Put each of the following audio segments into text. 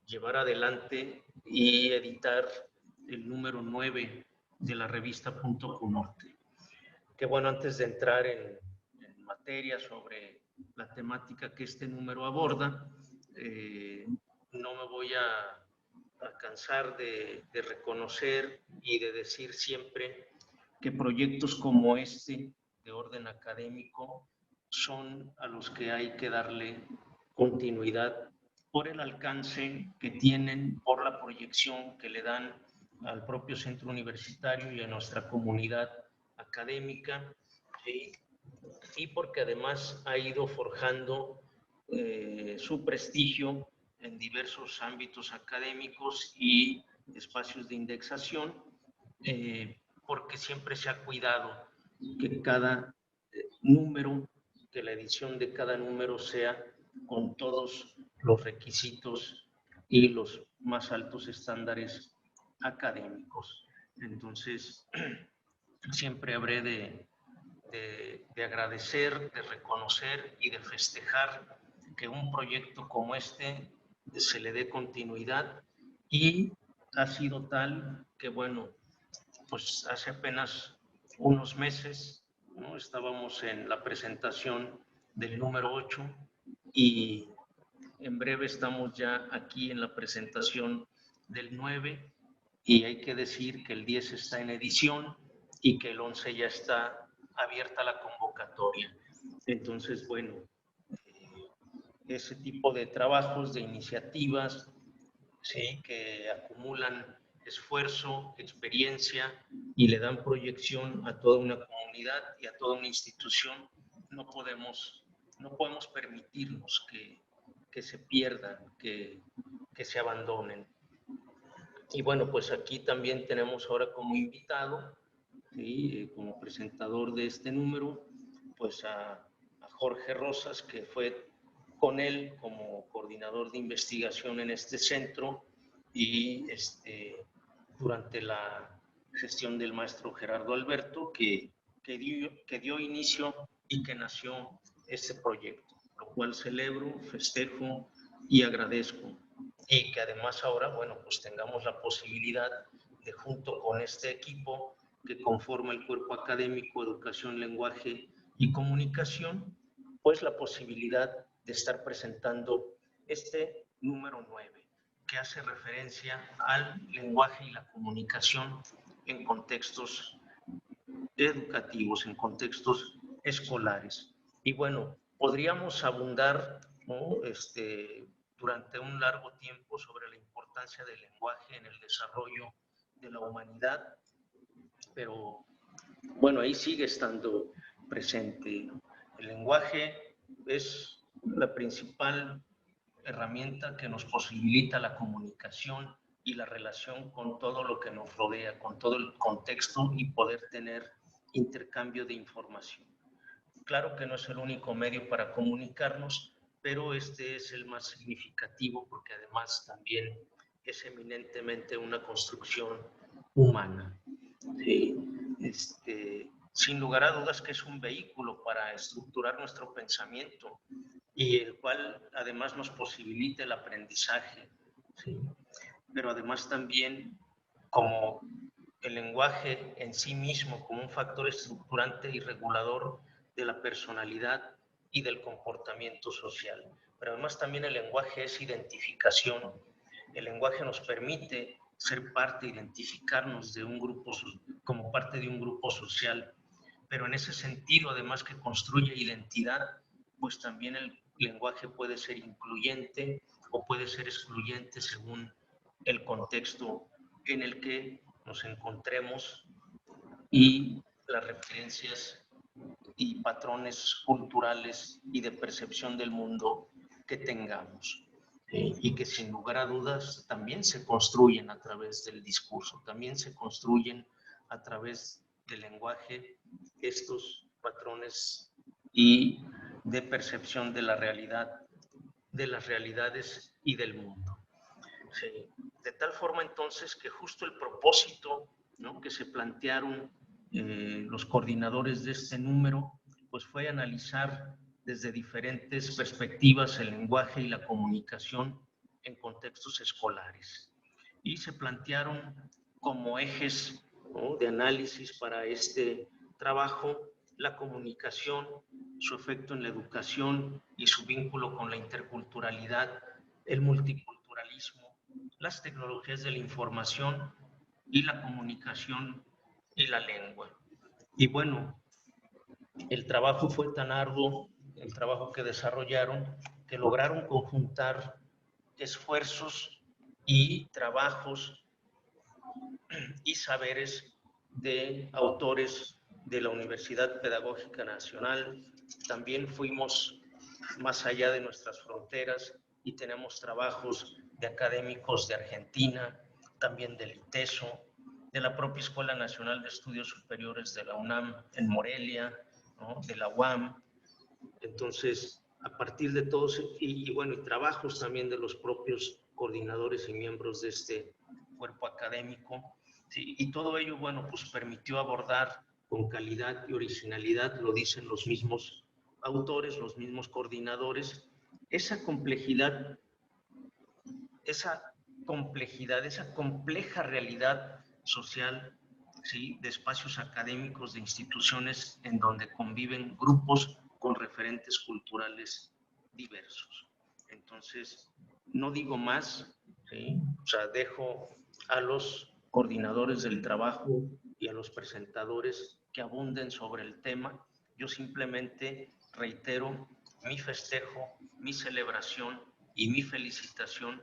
llevar adelante y editar el número 9 de la revista Punto Norte. Que bueno, antes de entrar en materia sobre la temática que este número aborda, no me voy a cansar de reconocer y de decir siempre que proyectos como este de orden académico son a los que hay que darle continuidad por el alcance que tienen, por la proyección que le dan al propio centro universitario y a nuestra comunidad académica, y porque además ha ido forjando su prestigio en diversos ámbitos académicos y espacios de indexación, porque siempre se ha cuidado que cada número, que la edición de cada número sea con todos los requisitos y los más altos estándares académicos. Entonces, siempre habré de agradecer, de reconocer y de festejar que un proyecto como este se le dé continuidad, y ha sido tal que, bueno, pues hace apenas unos meses, ¿no?, estábamos en la presentación del número 8 y en breve estamos ya aquí en la presentación del 9, y hay que decir que el 10 está en edición y que el 11 ya está abierta la convocatoria. Entonces, bueno, ese tipo de trabajos, de iniciativas, ¿sí?, que acumulan esfuerzo, experiencia y le dan proyección a toda una comunidad y a toda una institución, no podemos permitirnos que se pierdan, que se abandonen. Y bueno, pues aquí también tenemos ahora como invitado, ¿sí?, como presentador de este número, pues a Jorge Rosas, que fue con él como coordinador de investigación en este centro, y durante la gestión del maestro Gerardo Alberto, que dio inicio y que nació este proyecto, lo cual celebro, festejo y agradezco. Y que además ahora, bueno, pues tengamos la posibilidad de, junto con este equipo que conforma el cuerpo académico Educación, Lenguaje y Comunicación, pues la posibilidad de estar presentando este número 9, que hace referencia al lenguaje y la comunicación en contextos educativos, en contextos escolares. Y bueno, podríamos abundar, ¿no?, durante un largo tiempo sobre la importancia del lenguaje en el desarrollo de la humanidad, pero bueno, ahí sigue estando presente. El lenguaje es la principal herramienta que nos posibilita la comunicación y la relación con todo lo que nos rodea, con todo el contexto, y poder tener intercambio de información. Claro que no es el único medio para comunicarnos, pero este es el más significativo porque además también es eminentemente una construcción humana. Sí, sin lugar a dudas que es un vehículo para estructurar nuestro pensamiento, y el cual además nos posibilita el aprendizaje, ¿sí?, pero además también como el lenguaje en sí mismo, como un factor estructurante y regulador de la personalidad y del comportamiento social. Pero además también el lenguaje es identificación. El lenguaje nos permite ser parte, identificarnos de un grupo, como parte de un grupo social, pero en ese sentido, además que construye identidad, pues también el lenguaje puede ser incluyente o puede ser excluyente según el contexto en el que nos encontremos y las referencias y patrones culturales y de percepción del mundo que tengamos. Y que sin lugar a dudas también se construyen a través del discurso, también se construyen a través del lenguaje estos patrones y de percepción de la realidad, de las realidades y del mundo. Sí. De tal forma entonces que justo el propósito, ¿no?, que se plantearon los coordinadores de este número, pues fue analizar desde diferentes perspectivas el lenguaje y la comunicación en contextos escolares. Y se plantearon como ejes, ¿no?, de análisis para este trabajo la comunicación, su efecto en la educación y su vínculo con la interculturalidad, el multiculturalismo, las tecnologías de la información y la comunicación y la lengua. Y bueno, el trabajo fue tan arduo, el trabajo que desarrollaron, que lograron conjuntar esfuerzos y trabajos y saberes de autores de la Universidad Pedagógica Nacional. También fuimos más allá de nuestras fronteras y tenemos trabajos de académicos de Argentina, también del ITESO, de la propia Escuela Nacional de Estudios Superiores de la UNAM en Morelia, ¿no?, de la UAM. Entonces, a partir de todos, y bueno, y trabajos también de los propios coordinadores y miembros de este cuerpo académico, ¿sí? Y todo ello, bueno, pues permitió abordar con calidad y originalidad, lo dicen los mismos autores, los mismos coordinadores, esa complejidad, esa compleja realidad social, ¿sí?, de espacios académicos, de instituciones en donde conviven grupos con referentes culturales diversos. Entonces, no digo más, ¿sí? O sea, dejo a los coordinadores del trabajo y a los presentadores que abunden sobre el tema. Yo simplemente reitero mi festejo, mi celebración y mi felicitación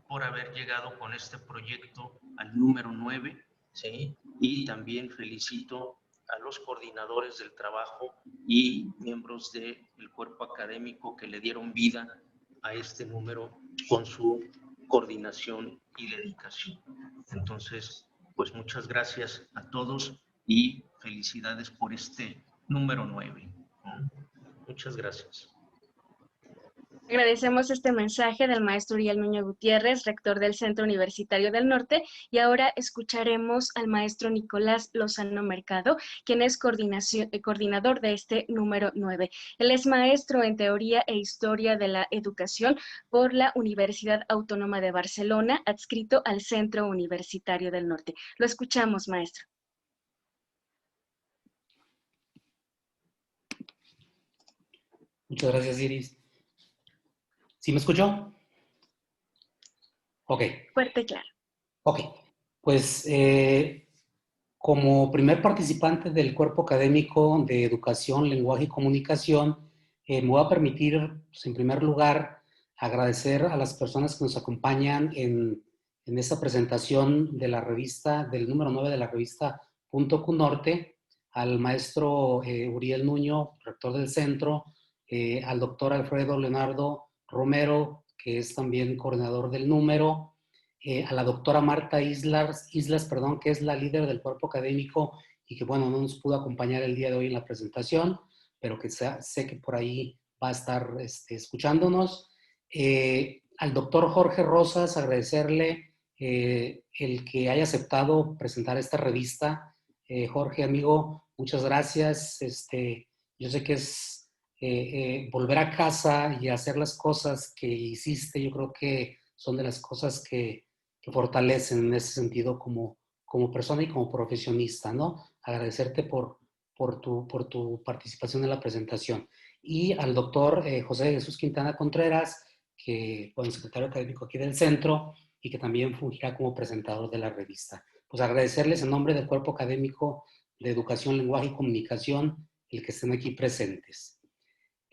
por haber llegado con este proyecto al número 9, ¿sí? Y también felicito a los coordinadores del trabajo y miembros del cuerpo académico que le dieron vida a este número con su coordinación y dedicación. Entonces, pues muchas gracias a todos y felicidades por este número 9. Muchas gracias. Agradecemos este mensaje del maestro Uriel Nuño Gutiérrez, rector del Centro Universitario del Norte, y ahora escucharemos al maestro Nicolás Lozano Mercado, quien es coordinador de este número 9. Él es maestro en Teoría e Historia de la Educación por la Universidad Autónoma de Barcelona, adscrito al Centro Universitario del Norte. Lo escuchamos, maestro. Muchas gracias, Iris. ¿Sí me escuchó? Ok. Fuerte y claro. Ok. Pues como primer participante del cuerpo académico de Educación, Lenguaje y Comunicación, me voy a permitir, pues, en primer lugar, agradecer a las personas que nos acompañan en esta presentación de la revista, del número 9 de la revista .Q Norte, al maestro Uriel Nuño, rector del centro, al doctor Alfredo Leonardo Romero, que es también coordinador del número, a la doctora Marta Islas, que es la líder del cuerpo académico y que, bueno, no nos pudo acompañar el día de hoy en la presentación, pero que sé que por ahí va a estar escuchándonos. Al doctor Jorge Rosas, agradecerle el que haya aceptado presentar esta revista. Jorge, amigo, muchas gracias. Yo sé que es volver a casa y hacer las cosas que hiciste, yo creo que son de las cosas que fortalecen en ese sentido como persona y como profesionista, ¿no? Agradecerte por tu participación en la presentación. Y al doctor José Jesús Quintana Contreras, que fue secretario académico aquí del centro y que también fungirá como presentador de la revista. Pues agradecerles en nombre del cuerpo académico de Educación, Lenguaje y Comunicación el que estén aquí presentes.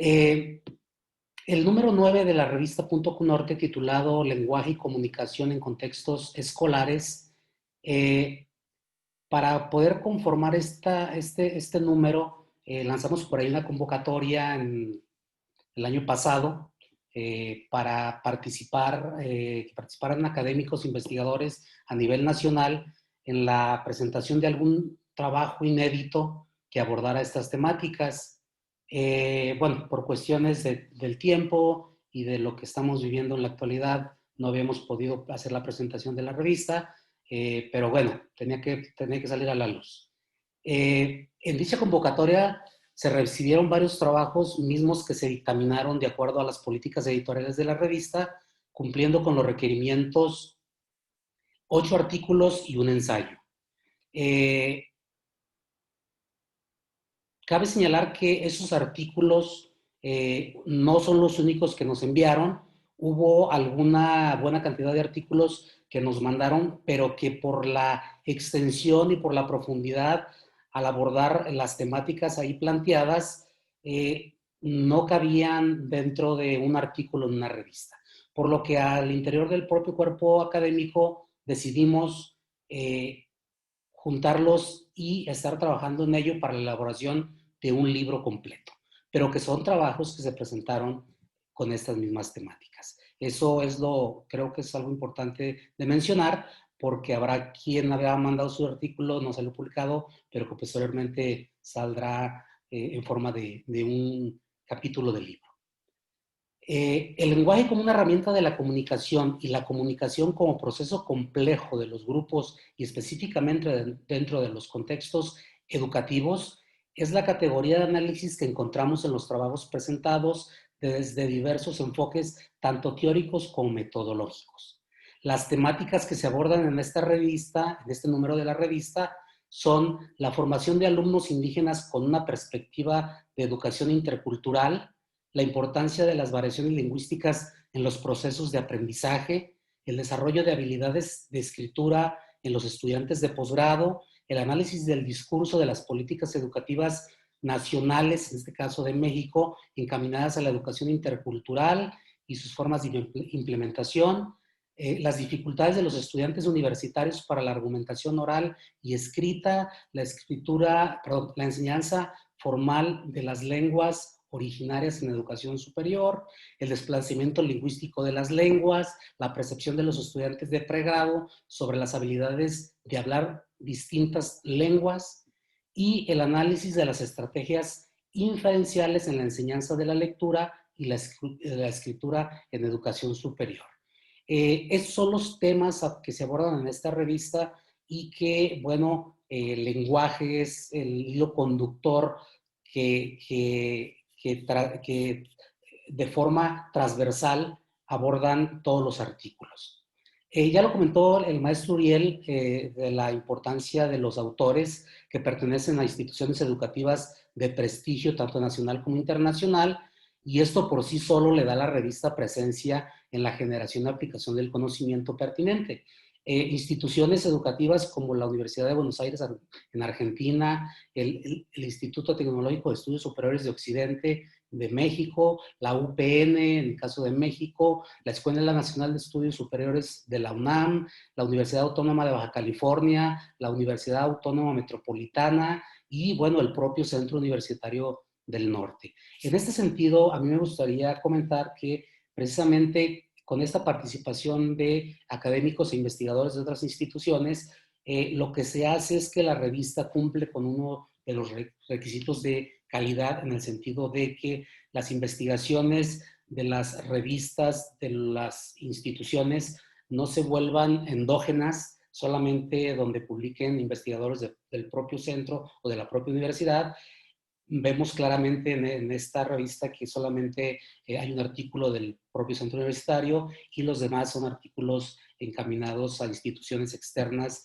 El número 9 de la revista .Q Norte, titulado Lenguaje y Comunicación en Contextos Escolares, para poder conformar este número, lanzamos por ahí una convocatoria en el año pasado para que participaran académicos investigadores a nivel nacional en la presentación de algún trabajo inédito que abordara estas temáticas. Bueno, por cuestiones del tiempo y de lo que estamos viviendo en la actualidad, no habíamos podido hacer la presentación de la revista, pero bueno, tenía que salir a la luz. En dicha convocatoria se recibieron varios trabajos mismos que se dictaminaron de acuerdo a las políticas editoriales de la revista, cumpliendo con los requerimientos 8 artículos y un ensayo. Cabe señalar que esos artículos no son los únicos que nos enviaron. Hubo alguna buena cantidad de artículos que nos mandaron, pero que por la extensión y por la profundidad al abordar las temáticas ahí planteadas, no cabían dentro de un artículo en una revista. Por lo que al interior del propio cuerpo académico decidimos juntarlos y estar trabajando en ello para la elaboración de un libro completo, pero que son trabajos que se presentaron con estas mismas temáticas. Eso es creo que es algo importante de mencionar, porque habrá quien había mandado su artículo, no salió publicado, pero que posteriormente saldrá en forma de un capítulo del libro. El lenguaje como una herramienta de la comunicación y la comunicación como proceso complejo de los grupos y específicamente dentro de los contextos educativos es la categoría de análisis que encontramos en los trabajos presentados desde diversos enfoques, tanto teóricos como metodológicos. Las temáticas que se abordan en esta revista, en este número de la revista, son la formación de alumnos indígenas con una perspectiva de educación intercultural, la importancia de las variaciones lingüísticas en los procesos de aprendizaje, el desarrollo de habilidades de escritura en los estudiantes de posgrado, el análisis del discurso de las políticas educativas nacionales, en este caso de México, encaminadas a la educación intercultural y sus formas de implementación, las dificultades de los estudiantes universitarios para la argumentación oral y escrita, la enseñanza formal de las lenguas originarias en educación superior, el desplazamiento lingüístico de las lenguas, la percepción de los estudiantes de pregrado sobre las habilidades de hablar distintas lenguas y el análisis de las estrategias inferenciales en la enseñanza de la lectura y la escritura en educación superior. Estos son los temas que se abordan en esta revista y que, bueno, el lenguaje es el hilo conductor que de forma transversal abordan todos los artículos. Ya lo comentó el maestro Uriel de la importancia de los autores que pertenecen a instituciones educativas de prestigio tanto nacional como internacional, y esto por sí solo le da a la revista presencia en la generación y aplicación del conocimiento pertinente. Instituciones educativas como la Universidad de Buenos Aires en Argentina, el Instituto Tecnológico de Estudios Superiores de Occidente de México, la UPN en el caso de México, la Escuela Nacional de Estudios Superiores de la UNAM, la Universidad Autónoma de Baja California, la Universidad Autónoma Metropolitana y, bueno, el propio Centro Universitario del Norte. En este sentido, a mí me gustaría comentar que precisamente con esta participación de académicos e investigadores de otras instituciones, lo que se hace es que la revista cumple con uno de los requisitos de calidad en el sentido de que las investigaciones de las revistas de las instituciones no se vuelvan endógenas, solamente donde publiquen investigadores del propio centro o de la propia universidad. Vemos claramente en esta revista que solamente hay un artículo del propio centro universitario y los demás son artículos encaminados a instituciones externas,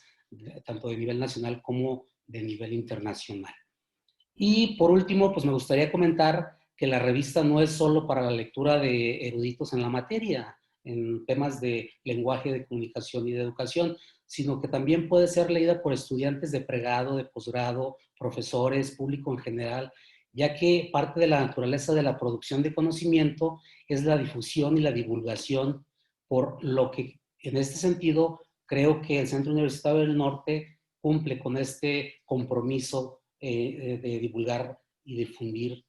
tanto de nivel nacional como de nivel internacional. Y por último, pues me gustaría comentar que la revista no es solo para la lectura de eruditos en la materia, en temas de lenguaje, de comunicación y de educación, sino que también puede ser leída por estudiantes de pregrado, de posgrado, profesores, público en general, ya que parte de la naturaleza de la producción de conocimiento es la difusión y la divulgación, por lo que en este sentido creo que el Centro Universitario del Norte cumple con este compromiso de divulgar y difundir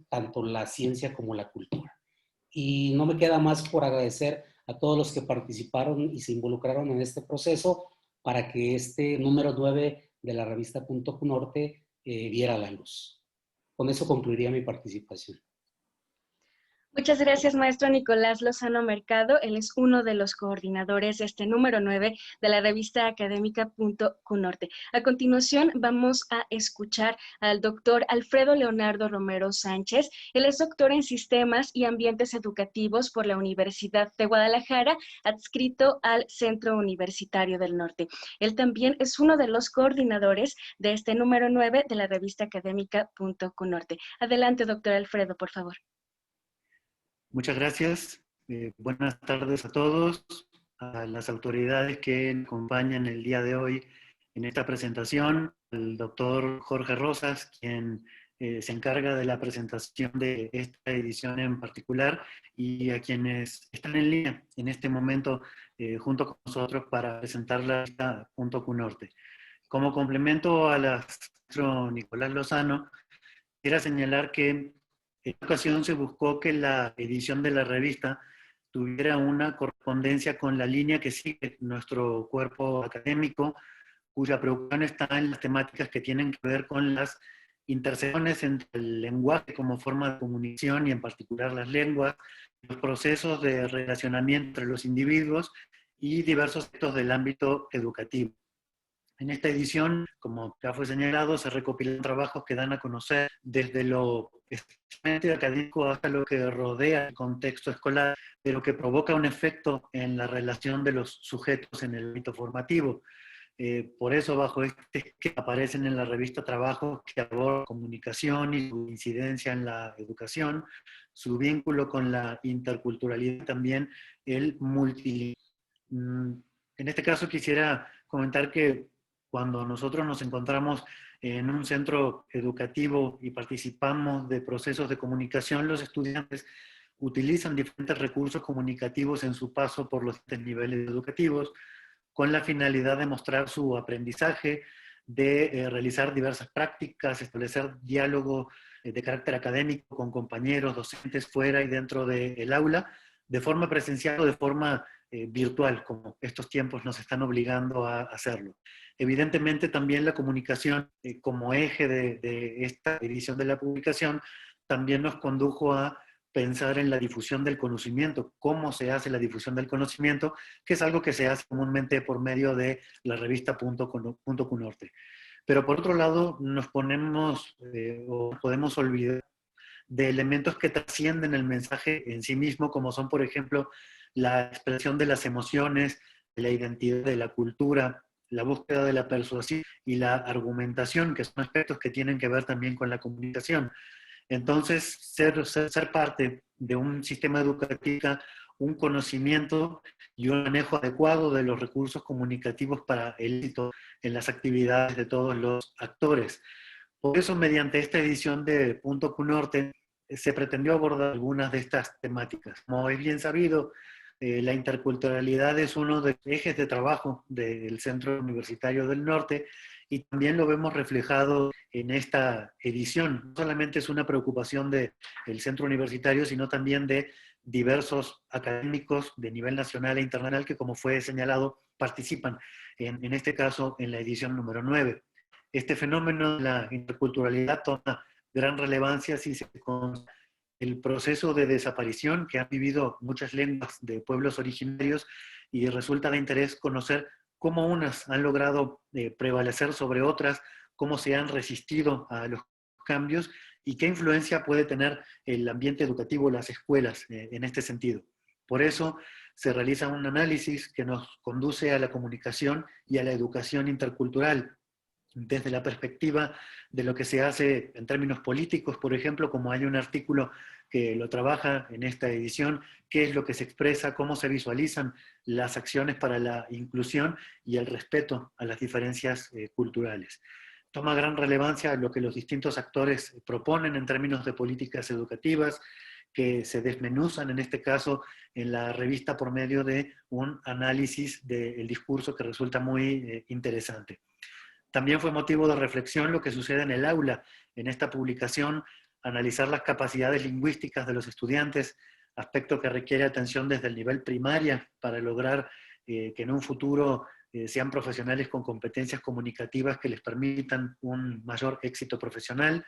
tanto la ciencia como la cultura. Y no me queda más por agradecer a todos los que participaron y se involucraron en este proceso para que este número 9 de la revista Punto Norte viera la luz. Con eso concluiría mi participación. Muchas gracias, maestro Nicolás Lozano Mercado. Él es uno de los coordinadores de este número 9 de la revista académica Punto Cunorte. A continuación, vamos a escuchar al doctor Alfredo Leonardo Romero Sánchez. Él es doctor en Sistemas y Ambientes Educativos por la Universidad de Guadalajara, adscrito al Centro Universitario del Norte. Él también es uno de los coordinadores de este número 9 de la revista académica Punto Cunorte. Adelante, doctor Alfredo, por favor. Muchas gracias. Buenas tardes a todos, a las autoridades que me acompañan el día de hoy en esta presentación, al doctor Jorge Rosas, quien se encarga de la presentación de esta edición en particular, y a quienes están en línea en este momento junto con nosotros para presentar la revista Punto Cunorte. Como complemento a la maestro Nicolás Lozano, quisiera señalar que en esta ocasión se buscó que la edición de la revista tuviera una correspondencia con la línea que sigue nuestro cuerpo académico, cuya preocupación está en las temáticas que tienen que ver con las intersecciones entre el lenguaje como forma de comunicación y en particular las lenguas, los procesos de relacionamiento entre los individuos y diversos aspectos del ámbito educativo. En esta edición, como ya fue señalado, se recopilan trabajos que dan a conocer desde lo estrictamente académico hasta lo que rodea el contexto escolar, pero que provoca un efecto en la relación de los sujetos en el ámbito formativo. Por eso, bajo este que aparecen en la revista trabajos que abordan comunicación y su incidencia en la educación, su vínculo con la interculturalidad, también el multilingüismo. En este caso quisiera comentar que cuando nosotros nos encontramos en un centro educativo y participamos de procesos de comunicación, los estudiantes utilizan diferentes recursos comunicativos en su paso por los niveles educativos, con la finalidad de mostrar su aprendizaje, de realizar diversas prácticas, establecer diálogo de carácter académico con compañeros, docentes fuera y dentro del aula, de forma presencial o de forma virtual, como estos tiempos nos están obligando a hacerlo. Evidentemente también la comunicación como eje de esta edición de la publicación también nos condujo a pensar en la difusión del conocimiento, cómo se hace la difusión del conocimiento, que es algo que se hace comúnmente por medio de la revista Punto Cunorte. Pero por otro lado, nos ponemos o podemos olvidar de elementos que trascienden el mensaje en sí mismo, como son, por ejemplo, la expresión de las emociones, la identidad de la cultura, la búsqueda de la persuasión y la argumentación, que son aspectos que tienen que ver también con la comunicación. Entonces, ser parte de un sistema educativo, un conocimiento y un manejo adecuado de los recursos comunicativos para el éxito en las actividades de todos los actores. Por eso, mediante esta edición de Punto Cunorte, se pretendió abordar algunas de estas temáticas. Como es bien sabido, la interculturalidad es uno de los ejes de trabajo del Centro Universitario del Norte y también lo vemos reflejado en esta edición. No solamente es una preocupación del Centro Universitario, sino también de diversos académicos de nivel nacional e internacional que, como fue señalado, participan en este caso en la edición número 9. Este fenómeno de la interculturalidad toma gran relevancia si se considera el proceso de desaparición que han vivido muchas lenguas de pueblos originarios y resulta de interés conocer cómo unas han logrado prevalecer sobre otras, cómo se han resistido a los cambios y qué influencia puede tener el ambiente educativo, las escuelas en este sentido. Por eso se realiza un análisis que nos conduce a la comunicación y a la educación intercultural, desde la perspectiva de lo que se hace en términos políticos, por ejemplo, como hay un artículo que lo trabaja en esta edición, qué es lo que se expresa, cómo se visualizan las acciones para la inclusión y el respeto a las diferencias culturales. Toma gran relevancia lo que los distintos actores proponen en términos de políticas educativas, que se desmenuzan en este caso en la revista por medio de un análisis del discurso que resulta muy interesante. También fue motivo de reflexión lo que sucede en el aula. En esta publicación, analizar las capacidades lingüísticas de los estudiantes, aspecto que requiere atención desde el nivel primaria para lograr que en un futuro sean profesionales con competencias comunicativas que les permitan un mayor éxito profesional.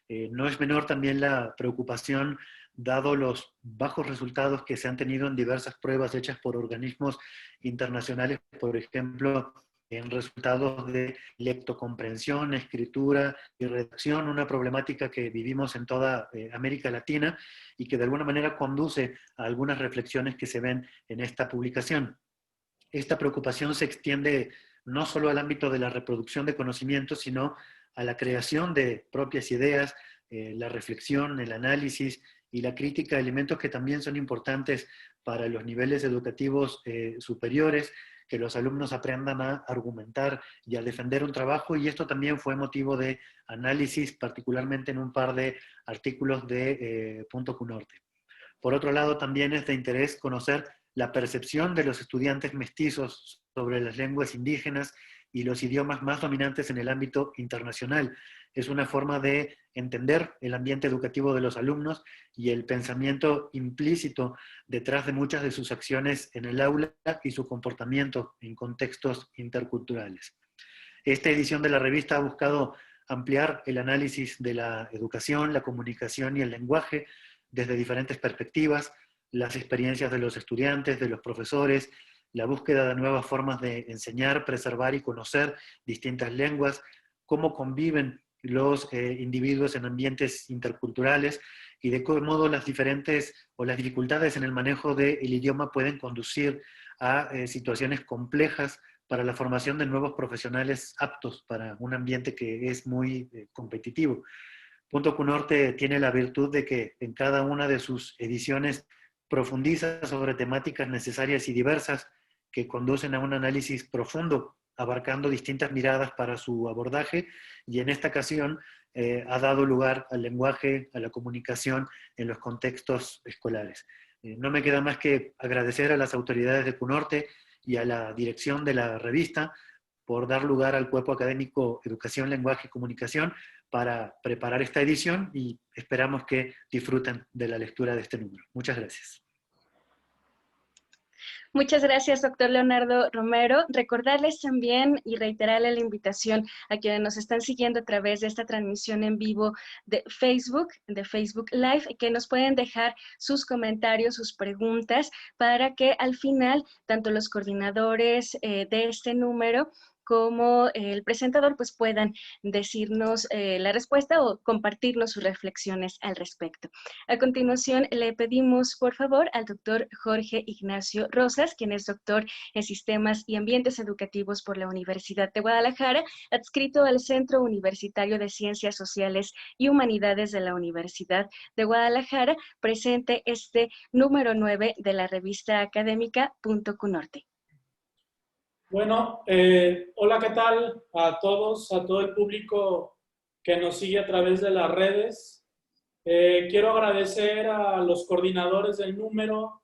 No es menor también la preocupación dado los bajos resultados que se han tenido en diversas pruebas hechas por organismos internacionales, por ejemplo, en resultados de lectocomprensión, escritura y redacción, una problemática que vivimos en toda América Latina y que de alguna manera conduce a algunas reflexiones que se ven en esta publicación. Esta preocupación se extiende no solo al ámbito de la reproducción de conocimientos, sino a la creación de propias ideas, la reflexión, el análisis y la crítica, elementos que también son importantes para los niveles educativos superiores, que los alumnos aprendan a argumentar y a defender un trabajo, y esto también fue motivo de análisis, particularmente en un par de artículos de Punto Q Norte. Por otro lado, también es de interés conocer la percepción de los estudiantes mestizos sobre las lenguas indígenas y los idiomas más dominantes en el ámbito internacional. Es una forma de entender el ambiente educativo de los alumnos y el pensamiento implícito detrás de muchas de sus acciones en el aula y su comportamiento en contextos interculturales. Esta edición de la revista ha buscado ampliar el análisis de la educación, la comunicación y el lenguaje desde diferentes perspectivas, las experiencias de los estudiantes, de los profesores, la búsqueda de nuevas formas de enseñar, preservar y conocer distintas lenguas, cómo conviven los individuos en ambientes interculturales y de qué modo las diferentes o las dificultades en el manejo del idioma pueden conducir a situaciones complejas para la formación de nuevos profesionales aptos para un ambiente que es muy competitivo. Punto Q Norte tiene la virtud de que en cada una de sus ediciones profundiza sobre temáticas necesarias y diversas que conducen a un análisis profundo, abarcando distintas miradas para su abordaje, y en esta ocasión ha dado lugar al lenguaje, a la comunicación en los contextos escolares. No me queda más que agradecer a las autoridades de Q Norte y a la dirección de la revista por dar lugar al Cuerpo Académico Educación, Lenguaje y Comunicación para preparar esta edición, y esperamos que disfruten de la lectura de este número. Muchas gracias. Muchas gracias, doctor Leonardo Romero. Recordarles también y reiterarle la invitación a quienes nos están siguiendo a través de esta transmisión en vivo de Facebook Live, que nos pueden dejar sus comentarios, sus preguntas, para que al final tanto los coordinadores de este número como el presentador pues puedan decirnos la respuesta o compartirnos sus reflexiones al respecto. A continuación le pedimos por favor al doctor Jorge Ignacio Rosas, quien es doctor en Sistemas y Ambientes Educativos por la Universidad de Guadalajara, adscrito al Centro Universitario de Ciencias Sociales y Humanidades de la Universidad de Guadalajara, presente este número 9 de la revista académica Punto Q Norte. Bueno, hola, ¿qué tal a todos, a todo el público que nos sigue a través de las redes? Quiero agradecer a los coordinadores del número,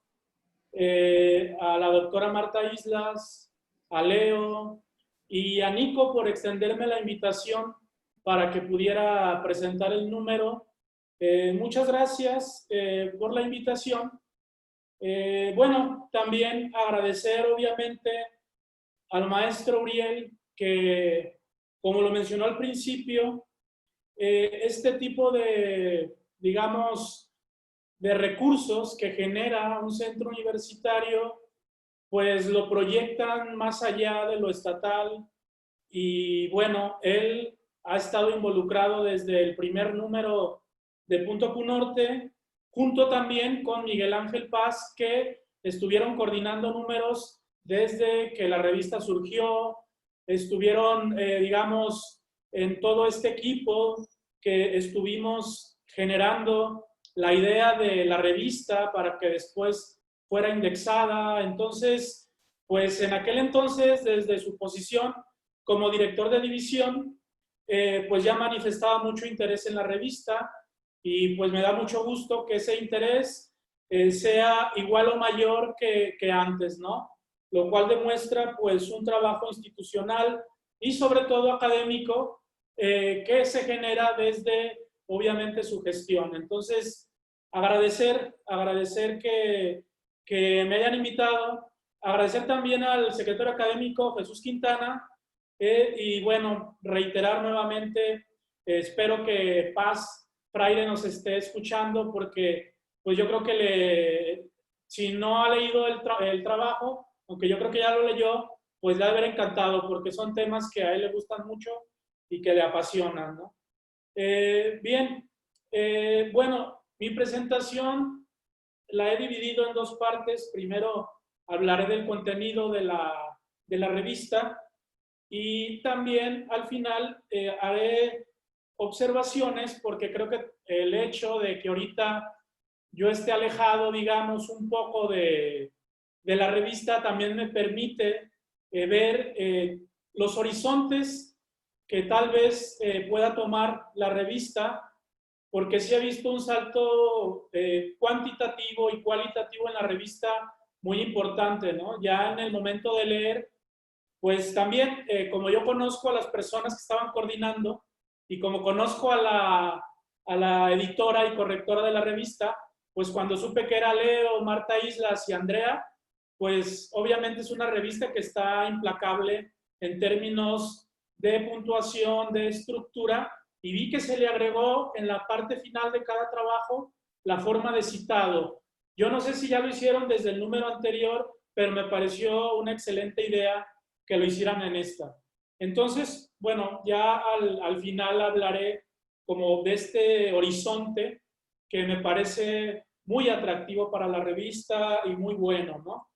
a la doctora Marta Islas, a Leo y a Nico por extenderme la invitación para que pudiera presentar el número. Muchas gracias por la invitación. Bueno, también agradecer obviamente al maestro Uriel, que, como lo mencionó al principio, este tipo de, digamos, de recursos que genera un centro universitario, pues lo proyectan más allá de lo estatal, y bueno, él ha estado involucrado desde el primer número de Punto Q Norte, junto también con Miguel Ángel Paz, que estuvieron coordinando números desde que la revista surgió. Estuvieron, digamos, en todo este equipo que estuvimos generando la idea de la revista para que después fuera indexada. Entonces, pues en aquel entonces, desde su posición como director de división, pues ya manifestaba mucho interés en la revista, y pues me da mucho gusto que ese interés sea igual o mayor que antes, ¿no? Lo cual demuestra pues un trabajo institucional y sobre todo académico que se genera desde obviamente su gestión. Entonces, agradecer que me hayan invitado, agradecer también al secretario académico Jesús Quintana, y bueno, reiterar nuevamente, espero que Paz Fraire nos esté escuchando, porque pues yo creo que si no ha leído el trabajo, aunque yo creo que ya lo leyó, pues le ha de haber encantado, porque son temas que a él le gustan mucho y que le apasionan, ¿no? Bien, bueno, mi presentación la he dividido en dos partes. Primero hablaré del contenido de la revista y también al final haré observaciones, porque creo que el hecho de que ahorita yo esté alejado, digamos, un poco de la revista también me permite ver los horizontes que tal vez pueda tomar la revista, porque sí he visto un salto cuantitativo y cualitativo en la revista muy importante, ¿no? Ya en el momento de leer, pues también, como yo conozco a las personas que estaban coordinando y como conozco a la editora y correctora de la revista, pues cuando supe que era Leo, Marta Islas y Andrea, pues obviamente es una revista que está implacable en términos de puntuación, de estructura, y vi que se le agregó en la parte final de cada trabajo la forma de citado. Yo no sé si ya lo hicieron desde el número anterior, pero me pareció una excelente idea que lo hicieran en esta. Entonces, bueno, ya al final hablaré como de este horizonte que me parece muy atractivo para la revista y muy bueno, ¿no?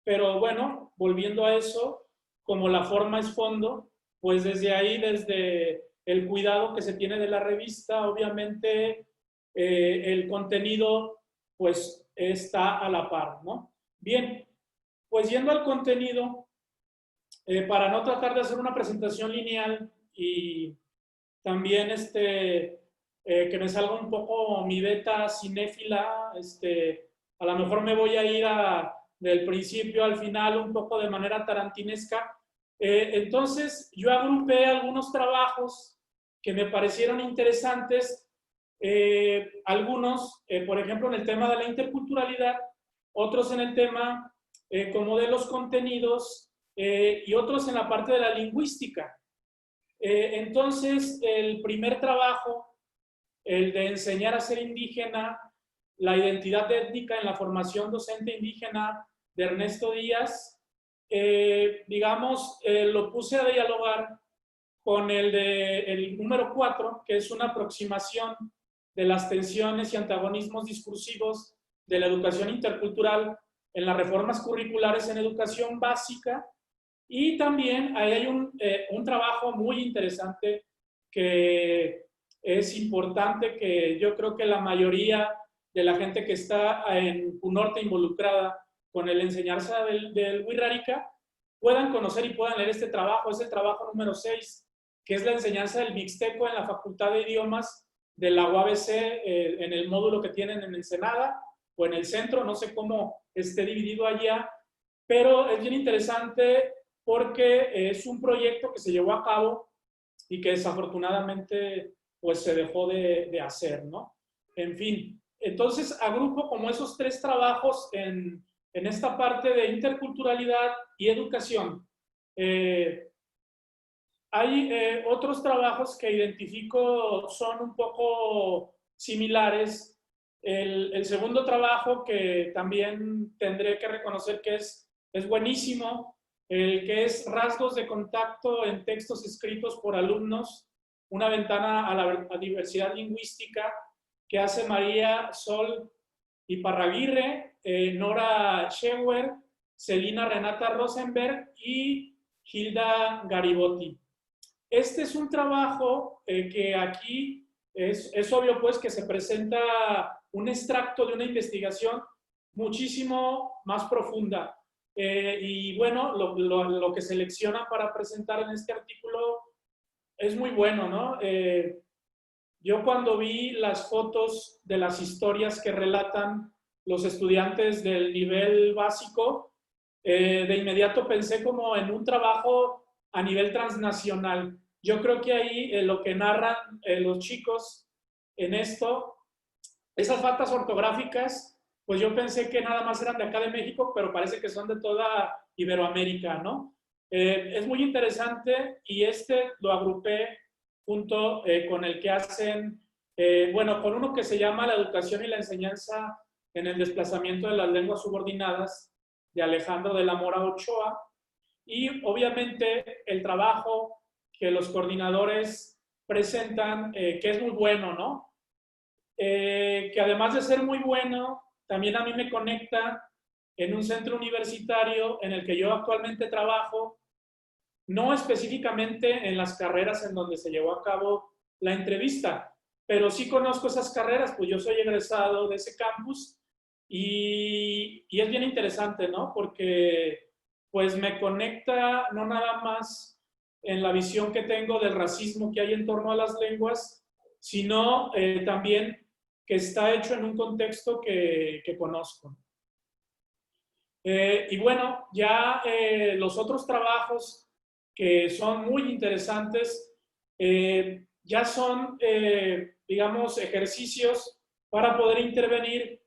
Pero bueno, volviendo a eso, como la forma es fondo, pues desde ahí, desde el cuidado que se tiene de la revista, obviamente el contenido pues está a la par, ¿no? Bien, pues yendo al contenido, para no tratar de hacer una presentación lineal y también que me salga un poco mi beta cinéfila, a lo mejor me voy a ir del principio al final un poco de manera tarantinesca. Entonces yo agrupé algunos trabajos que me parecieron interesantes, algunos, por ejemplo, en el tema de la interculturalidad, otros en el tema como de los contenidos y otros en la parte de la lingüística. Entonces, el primer trabajo, el de enseñar a ser indígena, la identidad étnica en la formación docente indígena de Ernesto Díaz, digamos, lo puse a dialogar con el número 4, que es una aproximación de las tensiones y antagonismos discursivos de la educación intercultural en las reformas curriculares en educación básica. Y también ahí hay un trabajo muy interesante que es importante, que yo creo que la mayoría de la gente que está en UNORTE involucrada con el enseñanza del Wixárika puedan conocer y puedan leer este trabajo. Es el trabajo número 6, que es la enseñanza del mixteco en la Facultad de Idiomas de la UABC, en el módulo que tienen en Ensenada o en el centro, no sé cómo esté dividido allá, pero es bien interesante porque es un proyecto que se llevó a cabo y que desafortunadamente pues se dejó de hacer, ¿no? En fin, entonces agrupo como esos tres trabajos en esta parte de interculturalidad y educación. Hay otros trabajos que identifico son un poco similares. El segundo trabajo, que también tendré que reconocer que es buenísimo, el que es Rasgos de contacto en textos escritos por alumnos, una ventana a la diversidad lingüística, que hace María Sol Iparraguirre, Nora Scheuer, Celina Renata Rosenberg y Hilda Garibotti. Este es un trabajo que aquí es obvio pues que se presenta un extracto de una investigación muchísimo más profunda. Y bueno, lo que seleccionan para presentar en este artículo es muy bueno, ¿no? Yo cuando vi las fotos de las historias que relatan los estudiantes del nivel básico, de inmediato pensé como en un trabajo a nivel transnacional. Yo creo que ahí lo que narran los chicos en esto, esas faltas ortográficas, pues yo pensé que nada más eran de acá de México, pero parece que son de toda Iberoamérica, ¿no? Es muy interesante y lo agrupé junto con el que hacen Bueno, con uno que se llama La educación y la enseñanza en el desplazamiento de las lenguas subordinadas, de Alejandro de la Mora Ochoa, y obviamente el trabajo que los coordinadores presentan, que es muy bueno, ¿no? Que además de ser muy bueno, también a mí me conecta en un centro universitario en el que yo actualmente trabajo, no específicamente en las carreras en donde se llevó a cabo la entrevista, pero sí conozco esas carreras, pues yo soy egresado de ese campus y es bien interesante, ¿no? Porque pues me conecta no nada más en la visión que tengo del racismo que hay en torno a las lenguas, sino también que está hecho en un contexto que conozco. Y bueno, ya los otros trabajos que son muy interesantes ya son, digamos, ejercicios para poder intervenir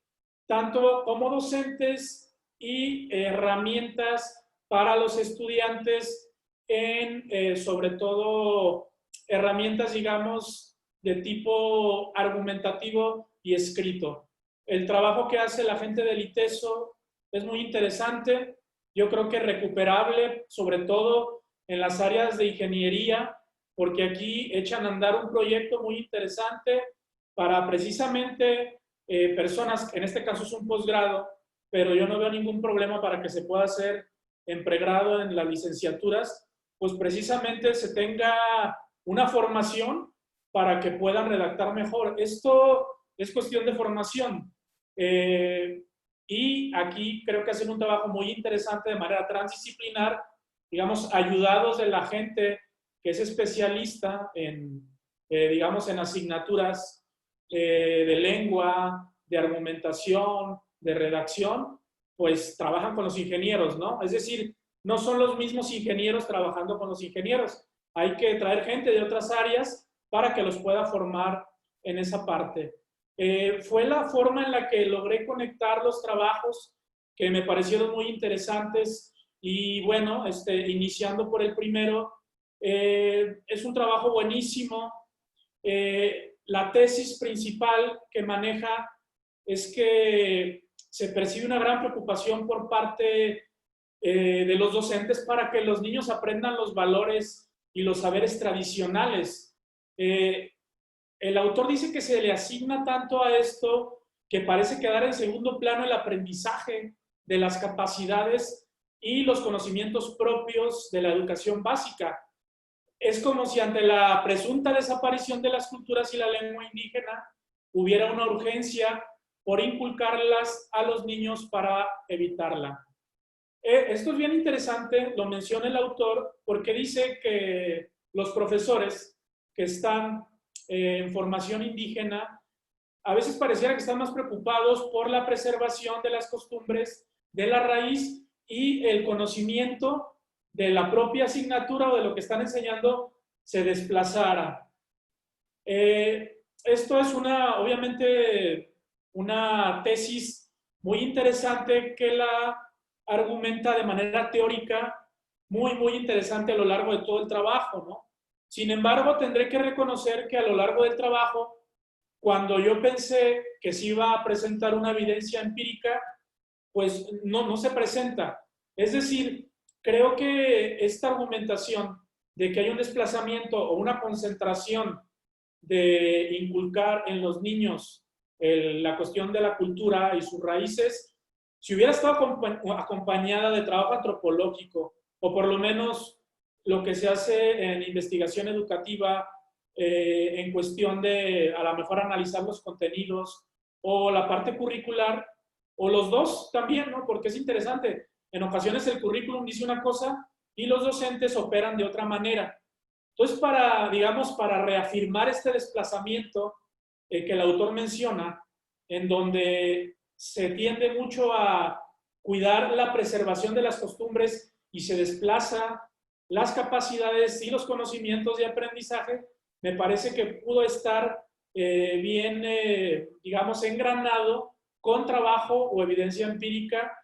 tanto como docentes y herramientas para los estudiantes en, sobre todo, herramientas, digamos, de tipo argumentativo y escrito. El trabajo que hace la gente del ITESO es muy interesante, yo creo que recuperable, sobre todo en las áreas de ingeniería, porque aquí echan a andar un proyecto muy interesante para precisamente personas, en este caso es un posgrado, pero yo no veo ningún problema para que se pueda hacer en pregrado en las licenciaturas, pues precisamente se tenga una formación para que puedan redactar mejor. Esto es cuestión de formación. Y aquí creo que hacen un trabajo muy interesante de manera transdisciplinar, digamos, ayudados de la gente que es especialista en, digamos, en asignaturas de lengua, de argumentación, de redacción, pues trabajan con los ingenieros, ¿no? Es decir, no son los mismos ingenieros trabajando con los ingenieros. Hay que traer gente de otras áreas para que los pueda formar en esa parte. Fue la forma en la que logré conectar los trabajos que me parecieron muy interesantes y bueno, iniciando por el primero, es un trabajo buenísimo. La tesis principal que maneja es que se percibe una gran preocupación por parte de los docentes para que los niños aprendan los valores y los saberes tradicionales. El autor dice que se le asigna tanto a esto que parece quedar en segundo plano el aprendizaje de las capacidades y los conocimientos propios de la educación básica. Es como si ante la presunta desaparición de las culturas y la lengua indígena hubiera una urgencia por inculcarlas a los niños para evitarla. Esto es bien interesante, lo menciona el autor, porque dice que los profesores que están en formación indígena a veces pareciera que están más preocupados por la preservación de las costumbres, de la raíz y el conocimiento de la propia asignatura o de lo que están enseñando se desplazara. Esto es obviamente una tesis muy interesante que la argumenta de manera teórica, muy interesante a lo largo de todo el trabajo, ¿no? Sin embargo, tendré que reconocer que a lo largo del trabajo, cuando yo pensé que se iba a presentar una evidencia empírica, pues no se presenta. Es decir, creo que esta argumentación de que hay un desplazamiento o una concentración de inculcar en los niños la cuestión de la cultura y sus raíces, si hubiera estado acompañada de trabajo antropológico, o por lo menos lo que se hace en investigación educativa en cuestión de a lo mejor analizar los contenidos o la parte curricular, o los dos también, ¿no? Porque es interesante. En ocasiones el currículum dice una cosa y los docentes operan de otra manera. Entonces, digamos, para reafirmar este desplazamiento que el autor menciona, en donde se tiende mucho a cuidar la preservación de las costumbres y se desplaza las capacidades y los conocimientos de aprendizaje, me parece que pudo estar bien, digamos, engranado con trabajo o evidencia empírica.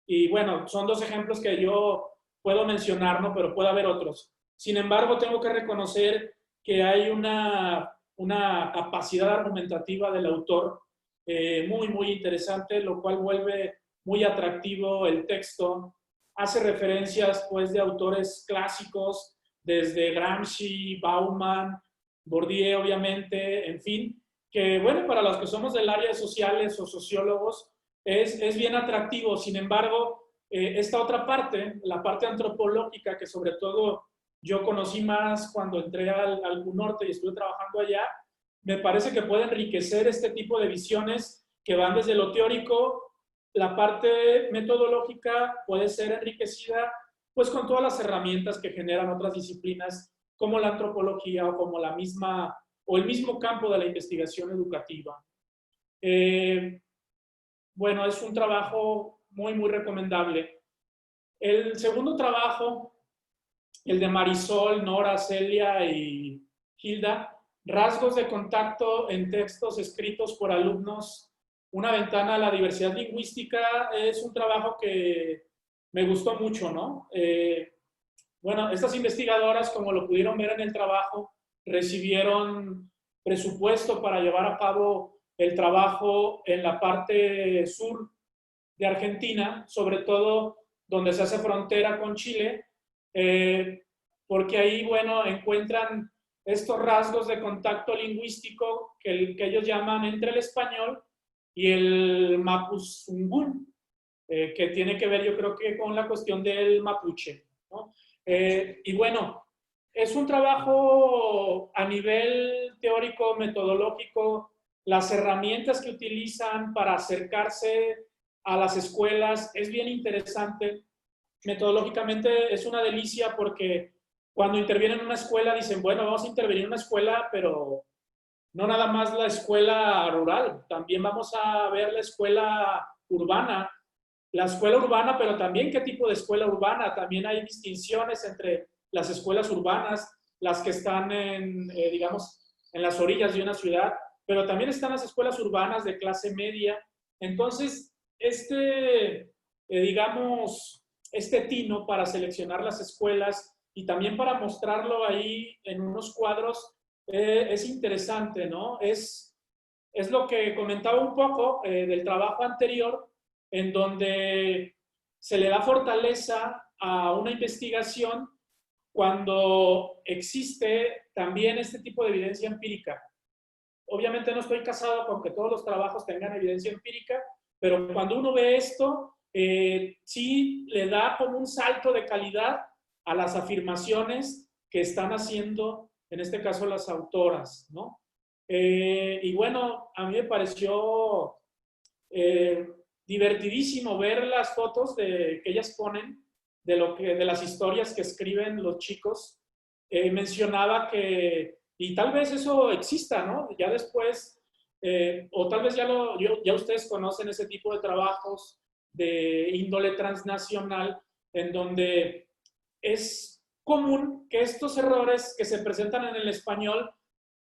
Y bueno, son dos ejemplos que yo puedo mencionar, ¿no? Pero puede haber otros. Sin embargo, tengo que reconocer que hay una una capacidad argumentativa del autor muy, muy interesante, lo cual vuelve muy atractivo el texto. Hace referencias, pues, de autores clásicos, desde Gramsci, Bauman, Bourdieu, obviamente, en fin, que, bueno, para los que somos del área de sociales o sociólogos, es bien atractivo. Sin embargo, esta otra parte, la parte antropológica, que sobre todo yo conocí más cuando entré al CUNORTE y estuve trabajando allá, me parece que puede enriquecer este tipo de visiones que van desde lo teórico. La parte metodológica puede ser enriquecida pues con todas las herramientas que generan otras disciplinas como la antropología o como la misma o el mismo campo de la investigación educativa. Bueno, es un trabajo muy, muy recomendable. El segundo trabajo, el de Marisol, Nora, Celia y Hilda, rasgos de contacto en textos escritos por alumnos, una ventana a la diversidad lingüística, es un trabajo que me gustó mucho, ¿no? Bueno, estas investigadoras, como lo pudieron ver en el trabajo, recibieron presupuesto para llevar a cabo el trabajo en la parte sur de Argentina, sobre todo donde se hace frontera con Chile, porque ahí, bueno, encuentran estos rasgos de contacto lingüístico que ellos llaman entre el español y el mapuzungún, que tiene que ver, yo creo que con la cuestión del mapuche, ¿no? Y bueno, es un trabajo a nivel teórico, metodológico, las herramientas que utilizan para acercarse a las escuelas es bien interesante. Metodológicamente es una delicia porque cuando intervienen en una escuela dicen, bueno, vamos a intervenir en una escuela, pero no nada más la escuela rural, también vamos a ver la escuela urbana, pero también qué tipo de escuela urbana. También hay distinciones entre las escuelas urbanas, las que están digamos, en las orillas de una ciudad, pero también están las escuelas urbanas de clase media. Entonces, digamos, este tino para seleccionar las escuelas y también para mostrarlo ahí en unos cuadros es interesante, ¿no? Es lo que comentaba un poco del trabajo anterior, en donde se le da fortaleza a una investigación cuando existe también este tipo de evidencia empírica. Obviamente no estoy casado con que todos los trabajos tengan evidencia empírica, pero cuando uno ve esto, sí le da como un salto de calidad a las afirmaciones que están haciendo, en este caso, las autoras, ¿no? Y bueno, a mí me pareció divertidísimo ver las fotos que ellas ponen de las historias que escriben los chicos. Mencionaba que, y tal vez eso exista, ¿no? Ya después, o tal vez ya ustedes conocen ese tipo de trabajos de índole transnacional, en donde es común que estos errores que se presentan en el español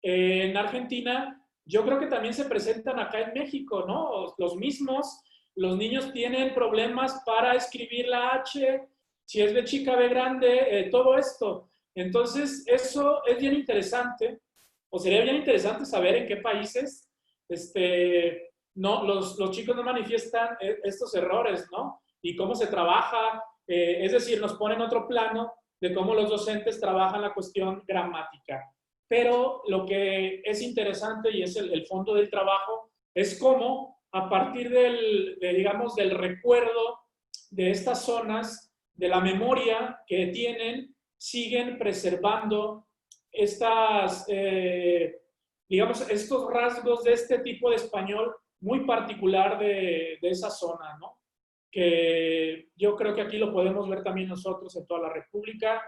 en Argentina, yo creo que también se presentan acá en México, ¿no? Los mismos, los niños tienen problemas para escribir la H, si es B chica, B grande, todo esto. Entonces, eso es bien interesante, o sería bien interesante saber en qué países no, los chicos no manifiestan estos errores, ¿no? Y cómo se trabaja, es decir, nos ponen otro plano de cómo los docentes trabajan la cuestión gramática. Pero lo que es interesante y es el fondo del trabajo es cómo a partir digamos, del recuerdo de estas zonas, de la memoria que tienen, siguen preservando digamos, estos rasgos de este tipo de español muy particular de esa zona, ¿no? Que yo creo que aquí lo podemos ver también nosotros en toda la República.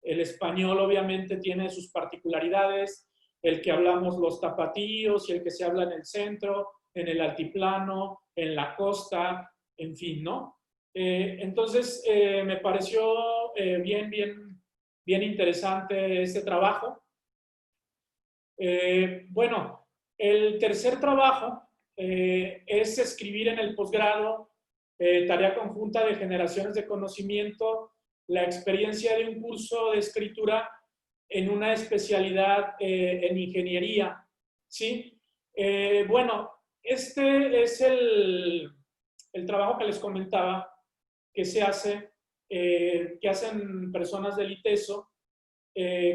El español obviamente tiene sus particularidades, el que hablamos los tapatíos y el que se habla en el centro, en el altiplano, en la costa, en fin, ¿no? Entonces, me pareció bien interesante este trabajo. Bueno, el tercer trabajo es escribir en el posgrado, tarea conjunta de generaciones de conocimiento, la experiencia de un curso de escritura en una especialidad en ingeniería. ¿sí? Bueno, este es el trabajo que les comentaba que se hace, que hacen personas del ITESO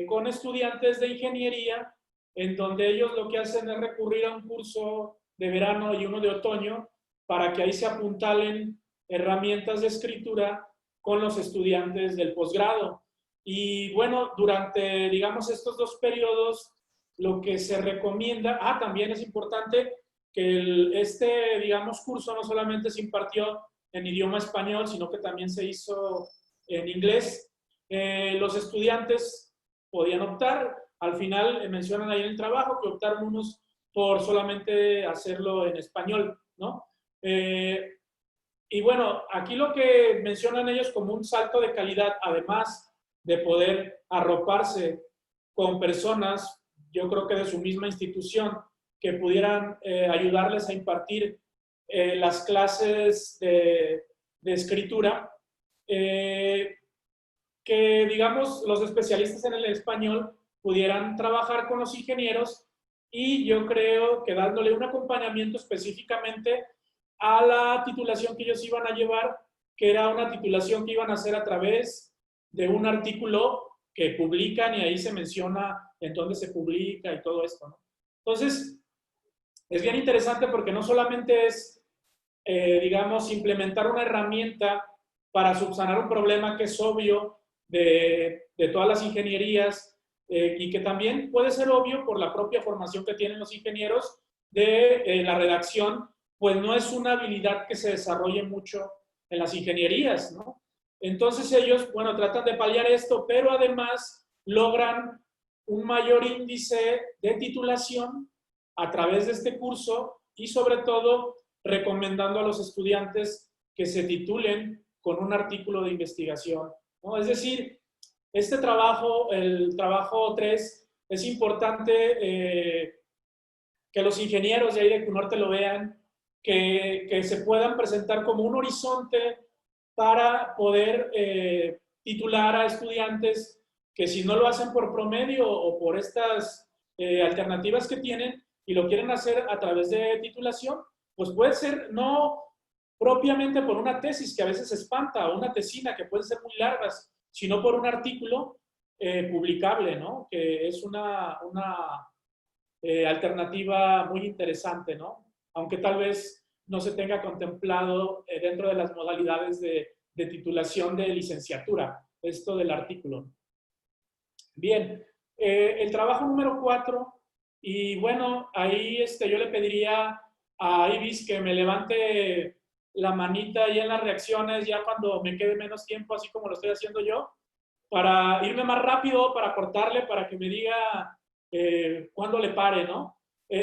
con estudiantes de ingeniería, en donde ellos lo que hacen es recurrir a un curso de verano y uno de otoño para que ahí se apuntalen herramientas de escritura con los estudiantes del posgrado. Y bueno, durante, digamos, estos dos periodos, lo que se recomienda, también es importante que digamos, curso no solamente se impartió en idioma español, sino que también se hizo en inglés. Los estudiantes podían optar, al final mencionan ahí en el trabajo que optaron unos por solamente hacerlo en español, ¿no? Y bueno, aquí lo que mencionan ellos como un salto de calidad, además de poder arroparse con personas, yo creo que de su misma institución, que pudieran ayudarles a impartir las clases de escritura, que digamos los especialistas en el español pudieran trabajar con los ingenieros y yo creo que dándole un acompañamiento específicamente a la titulación que ellos iban a llevar, que era una titulación que iban a hacer a través de un artículo que publican y ahí se menciona en dónde se publica y todo esto, ¿no? Entonces, es bien interesante porque no solamente es, digamos, implementar una herramienta para subsanar un problema que es obvio de todas las ingenierías y que también puede ser obvio por la propia formación que tienen los ingenieros de la redacción, pues no es una habilidad que se desarrolle mucho en las ingenierías, ¿no? Entonces ellos, bueno, tratan de paliar esto, pero además logran un mayor índice de titulación a través de este curso y sobre todo recomendando a los estudiantes que se titulen con un artículo de investigación, ¿no? Es decir, este trabajo, el trabajo 3, es importante que los ingenieros de ahí de CUNORTE lo vean, que se puedan presentar como un horizonte para poder titular a estudiantes que si no lo hacen por promedio o por estas alternativas que tienen y lo quieren hacer a través de titulación, pues puede ser no propiamente por una tesis que a veces espanta o una tesina que pueden ser muy largas, sino por un artículo publicable, ¿no? Que es una alternativa muy interesante, ¿no? Aunque tal vez no se tenga contemplado dentro de las modalidades de titulación de licenciatura, esto del artículo. Bien, el trabajo número 4, y bueno, ahí yo le pediría a Ibis que me levante la manita ahí en las reacciones ya cuando me quede menos tiempo, así como lo estoy haciendo yo, para irme más rápido, para cortarle, para que me diga cuándo le pare, ¿no?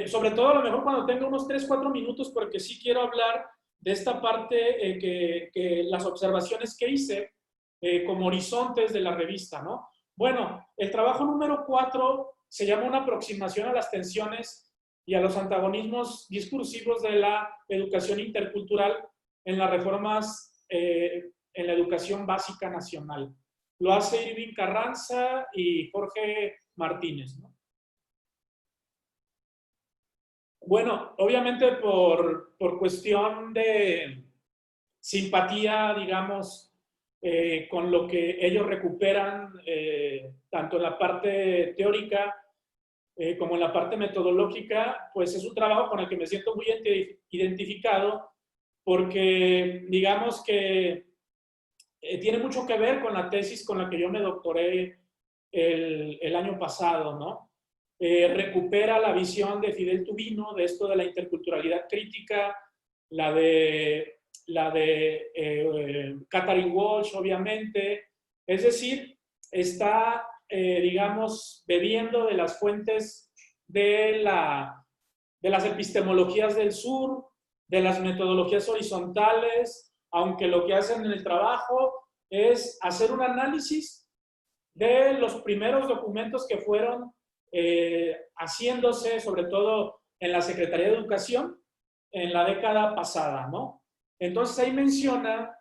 Sobre todo a lo mejor cuando tenga unos 3, 4 minutos, porque sí quiero hablar de esta parte que las observaciones que hice como horizontes de la revista, ¿no? Bueno, el trabajo número 4 se llama una aproximación a las tensiones y a los antagonismos discursivos de la educación intercultural en las reformas en la educación básica nacional. Lo hace Irving Carranza y Jorge Martínez, ¿no? Bueno, obviamente por cuestión de simpatía, digamos, con lo que ellos recuperan, tanto en la parte teórica como en la parte metodológica, pues es un trabajo con el que me siento muy identificado porque digamos que tiene mucho que ver con la tesis con la que yo me doctoré el año pasado, ¿no? Recupera la visión de Fidel Tubino de esto de la interculturalidad crítica, la de Katharine Walsh, obviamente. Es decir, está, digamos, bebiendo de las fuentes de las epistemologías del sur, de las metodologías horizontales, aunque lo que hacen en el trabajo es hacer un análisis de los primeros documentos que fueron haciéndose, sobre todo en la Secretaría de Educación, en la década pasada, ¿no? Entonces ahí menciona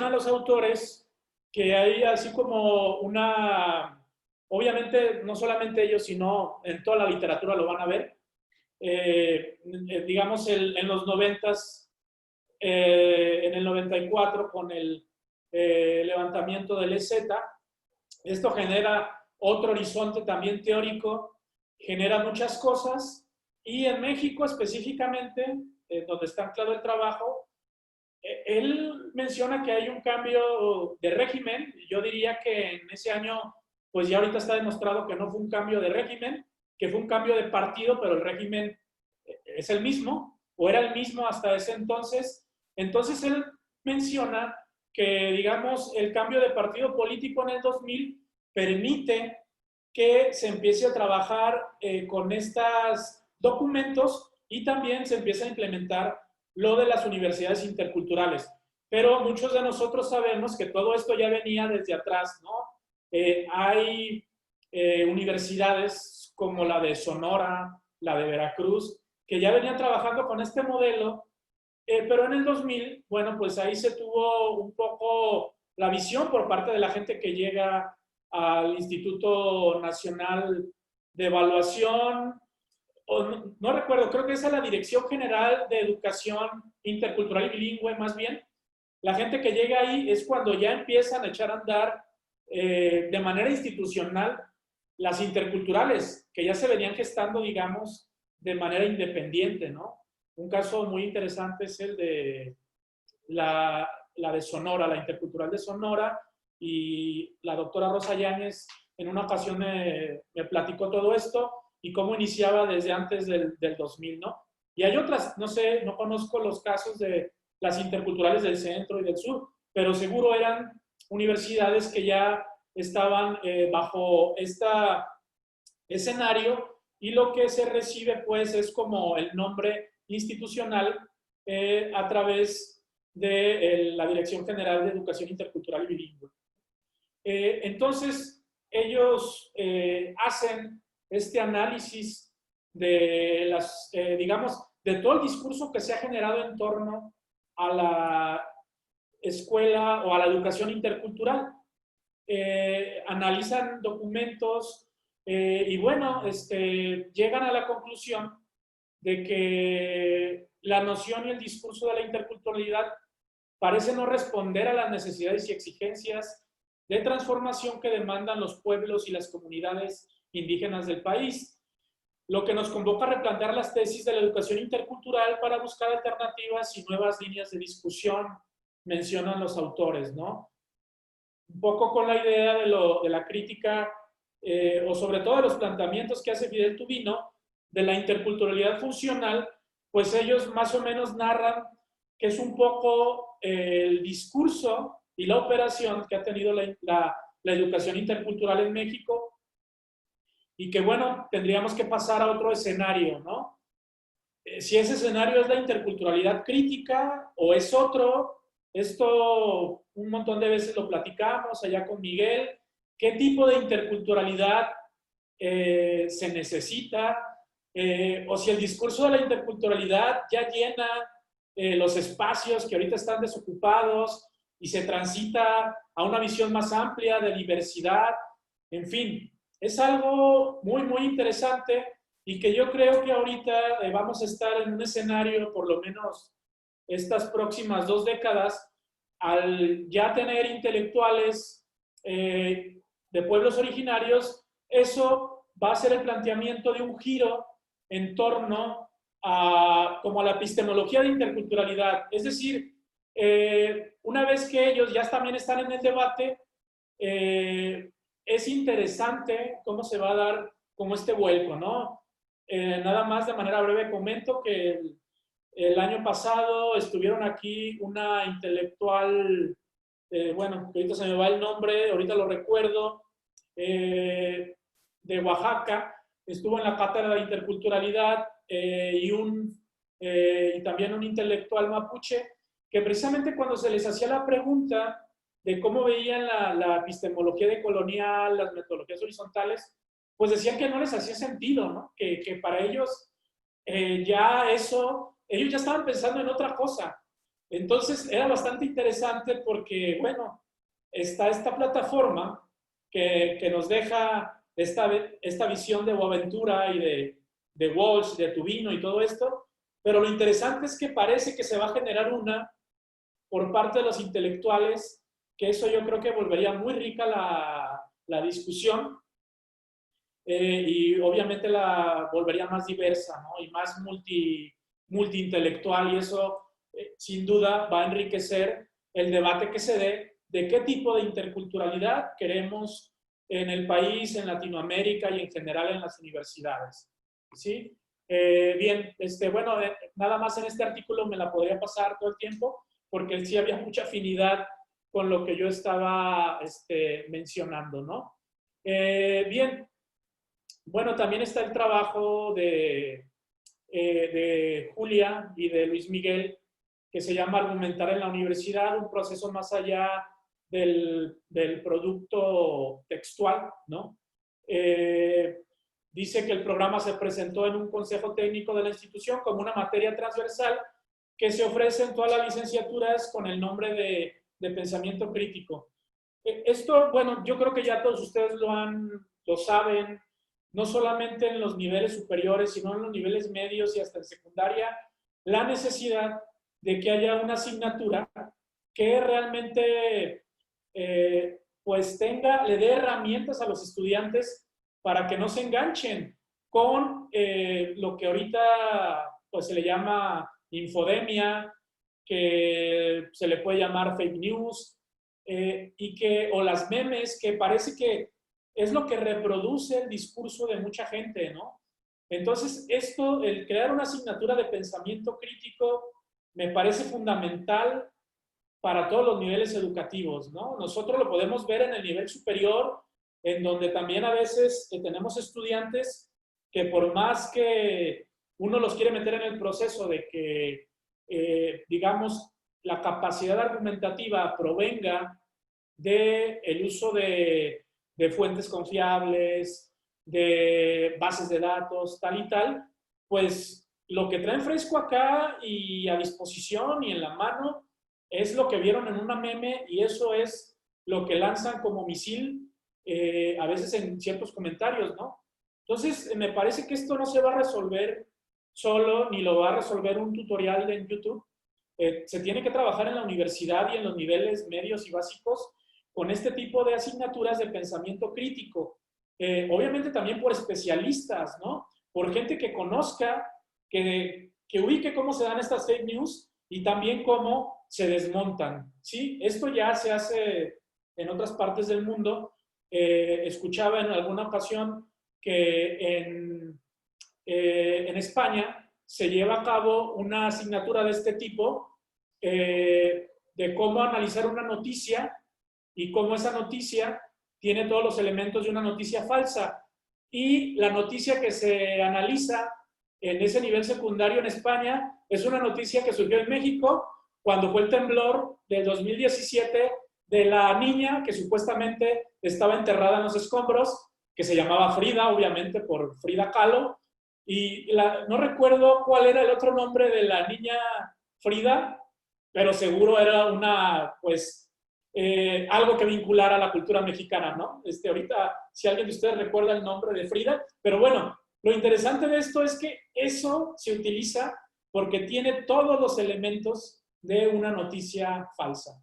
a los autores que hay así como una obviamente no solamente ellos, sino en toda la literatura lo van a ver. Digamos, en los 90s, en el 94 con el levantamiento del EZ, esto genera otro horizonte también teórico, genera muchas cosas, y en México específicamente, donde está anclado el trabajo, él menciona que hay un cambio de régimen. Yo diría que en ese año, pues ya ahorita está demostrado que no fue un cambio de régimen, que fue un cambio de partido, pero el régimen es el mismo, o era el mismo hasta ese entonces. Entonces él menciona que, digamos, el cambio de partido político en el 2000 permite que se empiece a trabajar con estos documentos, y también se empieza a implementar lo de las universidades interculturales. Pero muchos de nosotros sabemos que todo esto ya venía desde atrás, ¿no? Hay universidades como la de Sonora, la de Veracruz, que ya venían trabajando con este modelo, pero en el 2000, bueno, pues ahí se tuvo un poco la visión por parte de la gente que llega al Instituto Nacional de Evaluación, o no recuerdo, creo que esa es la Dirección General de Educación Intercultural y Bilingüe, más bien. La gente que llega ahí es cuando ya empiezan a echar a andar de manera institucional las interculturales, que ya se venían gestando, digamos, de manera independiente, ¿no? Un caso muy interesante es el de la de Sonora, la intercultural de Sonora, y la doctora Rosa Yáñez en una ocasión me platicó todo esto y cómo iniciaba desde antes del 2000, ¿no? Y hay otras, no sé, no conozco los casos de las interculturales del centro y del sur, pero seguro eran universidades que ya estaban bajo este escenario, y lo que se recibe pues es como el nombre institucional a través de la Dirección General de Educación Intercultural y Bilingüe. Entonces, ellos hacen este análisis de las, digamos, de todo el discurso que se ha generado en torno a la escuela o a la educación intercultural. Analizan documentos y bueno, llegan a la conclusión de que la noción y el discurso de la interculturalidad parece no responder a las necesidades y exigencias de transformación que demandan los pueblos y las comunidades indígenas del país, lo que nos convoca a replantear las tesis de la educación intercultural para buscar alternativas y nuevas líneas de discusión, mencionan los autores, ¿no? Un poco con la idea de la crítica, o sobre todo de los planteamientos que hace Fidel Tubino, de la interculturalidad funcional, pues ellos más o menos narran que es un poco el discurso y la operación que ha tenido la educación intercultural en México, y que bueno, tendríamos que pasar a otro escenario, ¿no? Si ese escenario es la interculturalidad crítica o es otro, esto un montón de veces lo platicamos allá con Miguel, qué tipo de interculturalidad se necesita, o si el discurso de la interculturalidad ya llena los espacios que ahorita están desocupados y se transita a una visión más amplia de diversidad. En fin, es algo muy, muy interesante, y que yo creo que ahorita vamos a estar en un escenario, por lo menos estas próximas 2 décadas, al ya tener intelectuales de pueblos originarios, eso va a ser el planteamiento de un giro en torno a, como a la epistemología de interculturalidad. Es decir, una vez que ellos ya también están en el debate, es interesante cómo se va a dar como este vuelco, ¿no? Nada más de manera breve comento que el año pasado estuvieron aquí una intelectual, bueno, que ahorita se me va el nombre, ahorita lo recuerdo, de Oaxaca, estuvo en la cátedra de interculturalidad, y también un intelectual mapuche, que precisamente cuando se les hacía la pregunta de cómo veían la epistemología decolonial, las metodologías horizontales, pues decían que no les hacía sentido, ¿no? Que para ellos ya eso, ellos ya estaban pensando en otra cosa. Entonces era bastante interesante porque, bueno, está esta plataforma que nos deja esta visión de Boaventura y de Walsh, de Tubino y todo esto, pero lo interesante es que parece que se va a generar una por parte de los intelectuales, que eso yo creo que volvería muy rica la discusión y obviamente la volvería más diversa, ¿no? Y más multiintelectual, y eso sin duda va a enriquecer el debate que se dé de qué tipo de interculturalidad queremos en el país, en Latinoamérica y en general en las universidades. ¿Sí? Bien, bueno, nada más en este artículo me la podría pasar todo el tiempo, porque sí había mucha afinidad con lo que yo estaba mencionando, ¿no? Bien, bueno, también está el trabajo de Julia y de Luis Miguel, que se llama Argumentar en la Universidad, un proceso más allá del producto textual, ¿no? Dice que el programa se presentó en un consejo técnico de la institución como una materia transversal que se ofrece en todas las licenciaturas con el nombre de pensamiento crítico. Esto, bueno, yo creo que ya todos ustedes lo saben, no solamente en los niveles superiores, sino en los niveles medios y hasta en secundaria, la necesidad de que haya una asignatura que realmente pues le dé herramientas a los estudiantes para que no se enganchen con lo que ahorita pues se le llama infodemia, que se le puede llamar fake news, o las memes, que parece que es lo que reproduce el discurso de mucha gente, ¿no? Entonces, el crear una asignatura de pensamiento crítico me parece fundamental para todos los niveles educativos, ¿no? Nosotros lo podemos ver en el nivel superior, en donde también a veces tenemos estudiantes que por más que uno los quiere meter en el proceso de que, digamos, la capacidad argumentativa provenga del uso de fuentes confiables, de bases de datos, tal y tal, pues lo que traen fresco acá y a disposición y en la mano es lo que vieron en una meme, y eso es lo que lanzan como misil a veces en ciertos comentarios, ¿no? Entonces, me parece que esto no se va a resolver solo, ni lo va a resolver un tutorial en YouTube. Se tiene que trabajar en la universidad y en los niveles medios y básicos con este tipo de asignaturas de pensamiento crítico. Obviamente también por especialistas, ¿no? Por gente que conozca, que ubique cómo se dan estas fake news y también cómo se desmontan, ¿sí? Esto ya se hace en otras partes del mundo. Escuchaba en alguna ocasión que en España se lleva a cabo una asignatura de este tipo, de cómo analizar una noticia y cómo esa noticia tiene todos los elementos de una noticia falsa. Y la noticia que se analiza en ese nivel secundario en España es una noticia que surgió en México cuando fue el temblor del 2017 de la niña que supuestamente estaba enterrada en los escombros, que se llamaba Frida, obviamente por Frida Kahlo, y no recuerdo cuál era el otro nombre de la niña Frida, pero seguro era algo que vinculara a la cultura mexicana, ¿no? Ahorita, si alguien de ustedes recuerda el nombre de Frida, pero bueno, lo interesante de esto es que eso se utiliza porque tiene todos los elementos de una noticia falsa.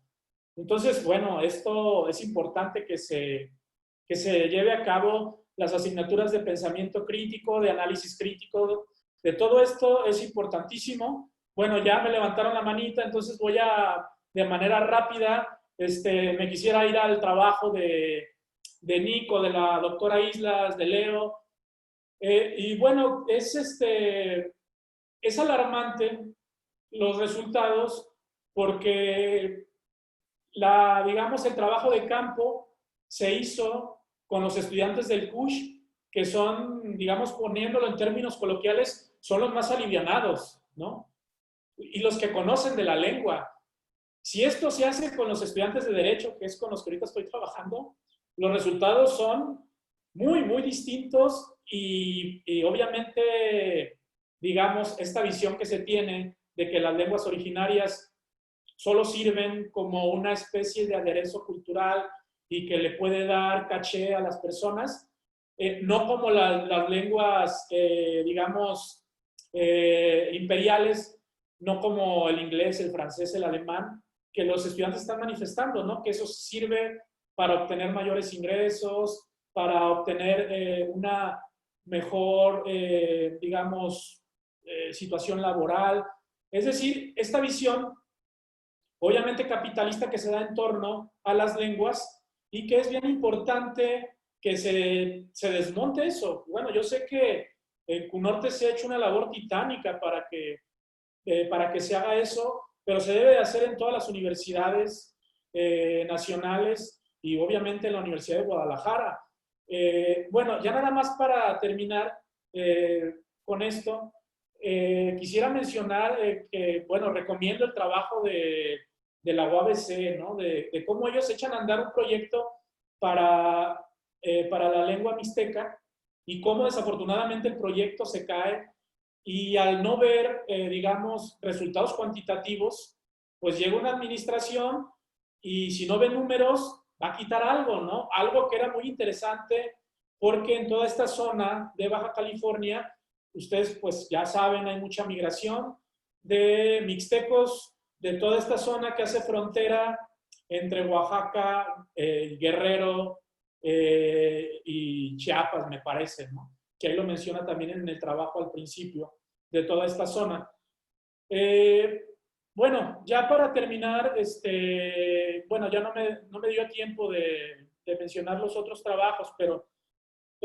Entonces, bueno, esto es importante que se lleve a cabo las asignaturas de pensamiento crítico, de análisis crítico, de todo esto es importantísimo. Bueno, ya me levantaron la manita, entonces voy de manera rápida, me quisiera ir al trabajo de Nico, de la doctora Islas, de Leo, y bueno, es alarmante los resultados porque digamos, el trabajo de campo se hizo con los estudiantes del CUSH, que son, digamos, poniéndolo en términos coloquiales, son los más alivianados, ¿no? Y los que conocen de la lengua. Si esto se hace con los estudiantes de Derecho, que es con los que ahorita estoy trabajando, los resultados son muy, muy distintos y obviamente, digamos, esta visión que se tiene de que las lenguas originarias solo sirven como una especie de aderezo cultural y que le puede dar caché a las personas, no como las lenguas, digamos, imperiales, no como el inglés, el francés, el alemán, que los estudiantes están manifestando, ¿no? Que eso sirve para obtener mayores ingresos, para obtener una mejor, digamos, situación laboral. Es decir, esta visión, obviamente capitalista, que se da en torno a las lenguas y que es bien importante que se desmonte eso. Bueno, yo sé que en CUNORTE se ha hecho una labor titánica para que se haga eso, pero se debe de hacer en todas las universidades nacionales y obviamente en la Universidad de Guadalajara. Bueno, ya nada más para terminar con esto, quisiera mencionar que, bueno, recomiendo el trabajo de la UABC, ¿no? De cómo ellos echan a andar un proyecto para la lengua mixteca y cómo desafortunadamente el proyecto se cae y al no ver, digamos, resultados cuantitativos, pues llega una administración y si no ve números, va a quitar algo, ¿no? Algo que era muy interesante porque en toda esta zona de Baja California, ustedes pues ya saben, hay mucha migración de mixtecos de toda esta zona que hace frontera entre Oaxaca, Guerrero y Chiapas, me parece, ¿no? Que ahí lo menciona también en el trabajo al principio, de toda esta zona. Bueno, ya para terminar, bueno, ya no me dio tiempo de mencionar los otros trabajos, pero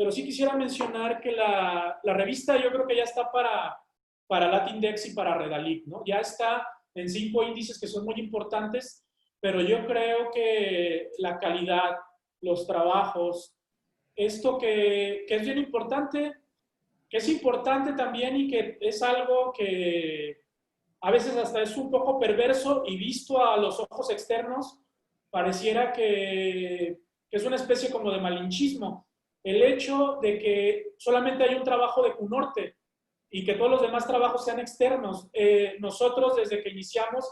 sí quisiera mencionar que la revista yo creo que ya está para Latindex y para Redalic, ¿no? Ya está en 5 índices que son muy importantes, pero yo creo que la calidad, los trabajos, esto que es bien importante, que es importante también y que es algo que a veces hasta es un poco perverso y visto a los ojos externos, pareciera que es una especie como de malinchismo. El hecho de que solamente hay un trabajo de CUNORTE y que todos los demás trabajos sean externos. Nosotros desde que iniciamos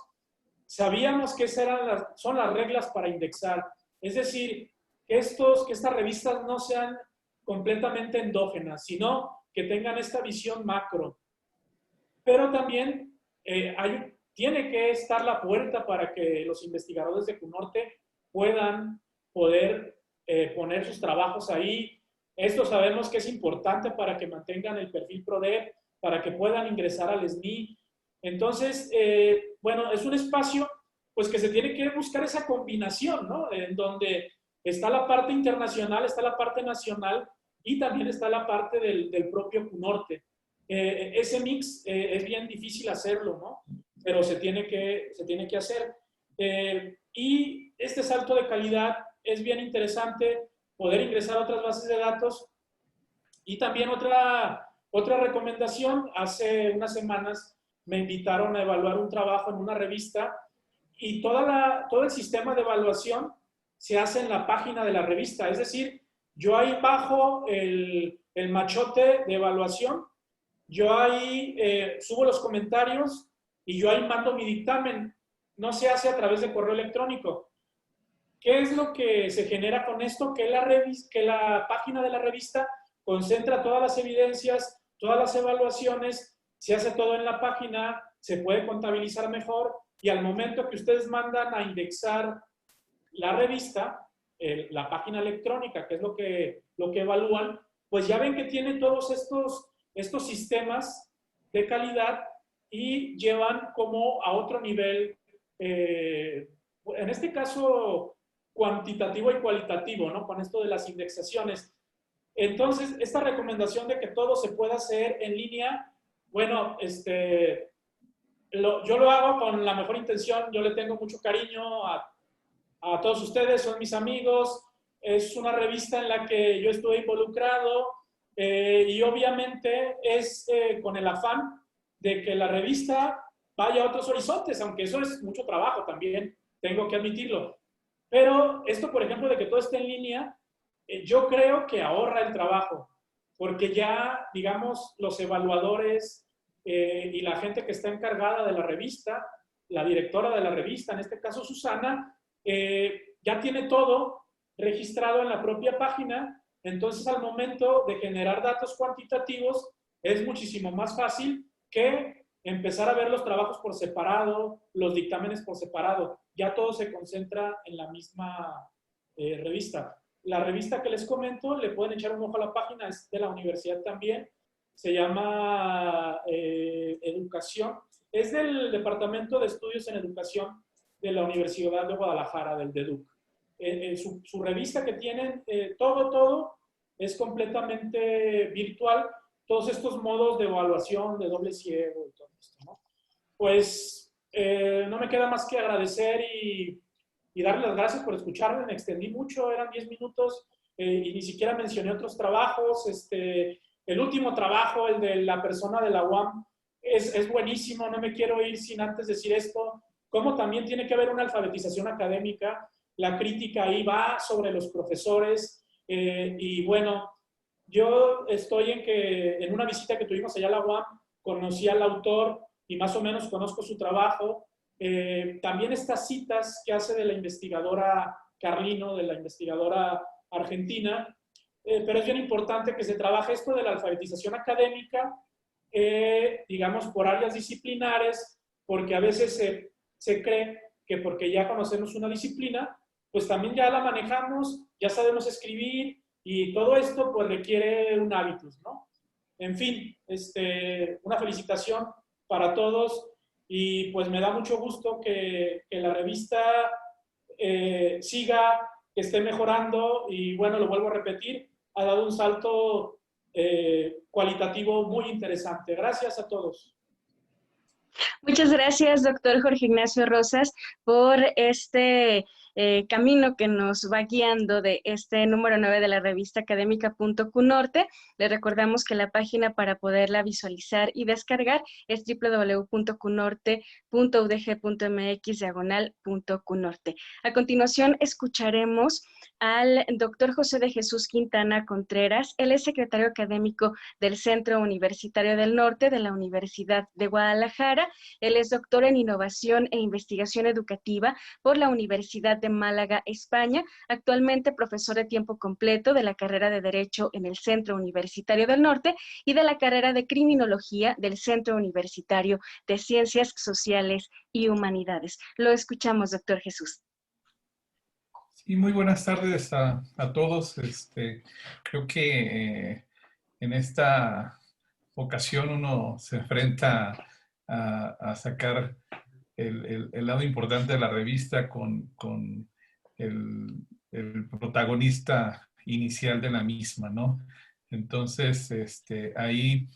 sabíamos que esas son las reglas para indexar. Es decir, que estas revistas no sean completamente endógenas, sino que tengan esta visión macro. Pero también tiene que estar la puerta para que los investigadores de CUNORTE puedan poder poner sus trabajos ahí. Esto sabemos que es importante para que mantengan el perfil PRODEP, para que puedan ingresar al SNI. Entonces, bueno, es un espacio pues que se tiene que buscar esa combinación, ¿no? En donde está la parte internacional, está la parte nacional y también está la parte del propio CUNORTE. Ese mix es bien difícil hacerlo, ¿no? Pero se tiene que hacer. Y este salto de calidad es bien interesante, poder ingresar a otras bases de datos. Y también otra recomendación, hace unas semanas me invitaron a evaluar un trabajo en una revista y todo el sistema de evaluación se hace en la página de la revista. Es decir, yo ahí bajo el machote de evaluación, yo ahí subo los comentarios y yo ahí mando mi dictamen. No se hace a través de correo electrónico. ¿Qué es lo que se genera con esto? Que la página de la revista concentra todas las evidencias, todas las evaluaciones, se hace todo en la página, se puede contabilizar mejor y al momento que ustedes mandan a indexar la revista, la página electrónica, que es lo que evalúan, pues ya ven que tiene todos estos sistemas de calidad y llevan como a otro nivel, en este caso cuantitativo y cualitativo, ¿no? Con esto de las indexaciones. Entonces, esta recomendación de que todo se pueda hacer en línea, bueno, yo lo hago con la mejor intención, yo le tengo mucho cariño a todos ustedes, son mis amigos, es una revista en la que yo estuve involucrado y obviamente es con el afán de que la revista vaya a otros horizontes, aunque eso es mucho trabajo también, tengo que admitirlo. Pero esto, por ejemplo, de que todo esté en línea, yo creo que ahorra el trabajo, porque ya, digamos, los evaluadores y la gente que está encargada de la revista, la directora de la revista, en este caso Susana, ya tiene todo registrado en la propia página Entonces, al momento de generar datos cuantitativos, es muchísimo más fácil que empezar a ver los trabajos por separado, los dictámenes por separado. Ya todo se concentra en la misma revista. La revista que les comento, le pueden echar un ojo a la página, es de la universidad también. Se llama Educación. Es del Departamento de Estudios en Educación de la Universidad de Guadalajara, del DEDUC. Su revista que tienen, todo es completamente virtual. Todos estos modos de evaluación, de doble ciego y todo esto, ¿no? Pues no me queda más que agradecer y darles las gracias por escucharme. Me extendí mucho, eran 10 minutos y ni siquiera mencioné otros trabajos. El último trabajo, el de la persona de la UAM, es buenísimo. No me quiero ir sin antes decir esto. Como también tiene que haber una alfabetización académica. La crítica ahí va sobre los profesores. Y bueno, yo estoy en una visita que tuvimos allá a la UAM, conocí al autor y más o menos conozco su trabajo. También estas citas que hace de la investigadora Carlino, de la investigadora argentina, pero es bien importante que se trabaje esto de la alfabetización académica, digamos, por áreas disciplinares, porque a veces se cree que porque ya conocemos una disciplina, pues también ya la manejamos, ya sabemos escribir, y todo esto pues requiere un hábitus, ¿no? En fin, una felicitación para todos y pues me da mucho gusto que la revista siga, que esté mejorando y bueno, lo vuelvo a repetir, ha dado un salto cualitativo muy interesante. Gracias a todos. Muchas gracias, doctor Jorge Ignacio Rosas, por este camino que nos va guiando de este número 9 de la revista académica.cunorte. Le recordamos que la página para poderla visualizar y descargar es www.cunorte.udg.mx/.cunorte. A continuación, escucharemos al doctor José de Jesús Quintana Contreras. Él es secretario académico del Centro Universitario del Norte de la Universidad de Guadalajara. Él es doctor en Innovación e Investigación Educativa por la Universidad de Málaga, España. Actualmente profesor de tiempo completo de la carrera de Derecho en el Centro Universitario del Norte y de la carrera de Criminología del Centro Universitario de Ciencias Sociales y Humanidades. Lo escuchamos, doctor Jesús. Sí, muy buenas tardes a todos. Creo que en esta ocasión uno se enfrenta a sacar el lado importante de la revista con el protagonista inicial de la misma, ¿no? Entonces, ahí,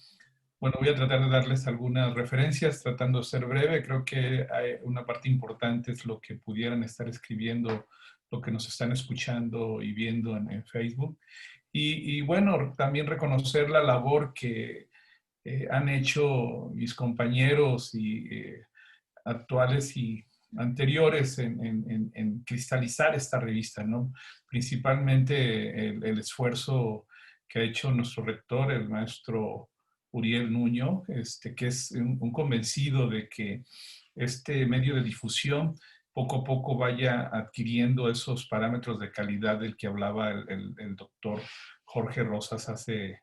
bueno, voy a tratar de darles algunas referencias, tratando de ser breve. Creo que hay una parte importante es lo que pudieran estar escribiendo, lo que nos están escuchando y viendo en Facebook. Y bueno, también reconocer la labor que han hecho mis compañeros y actuales y anteriores en cristalizar esta revista, ¿no? Principalmente el esfuerzo que ha hecho nuestro rector, el maestro Uriel Nuño, que es un convencido de que este medio de difusión poco a poco vaya adquiriendo esos parámetros de calidad del que hablaba el doctor Jorge Rosas hace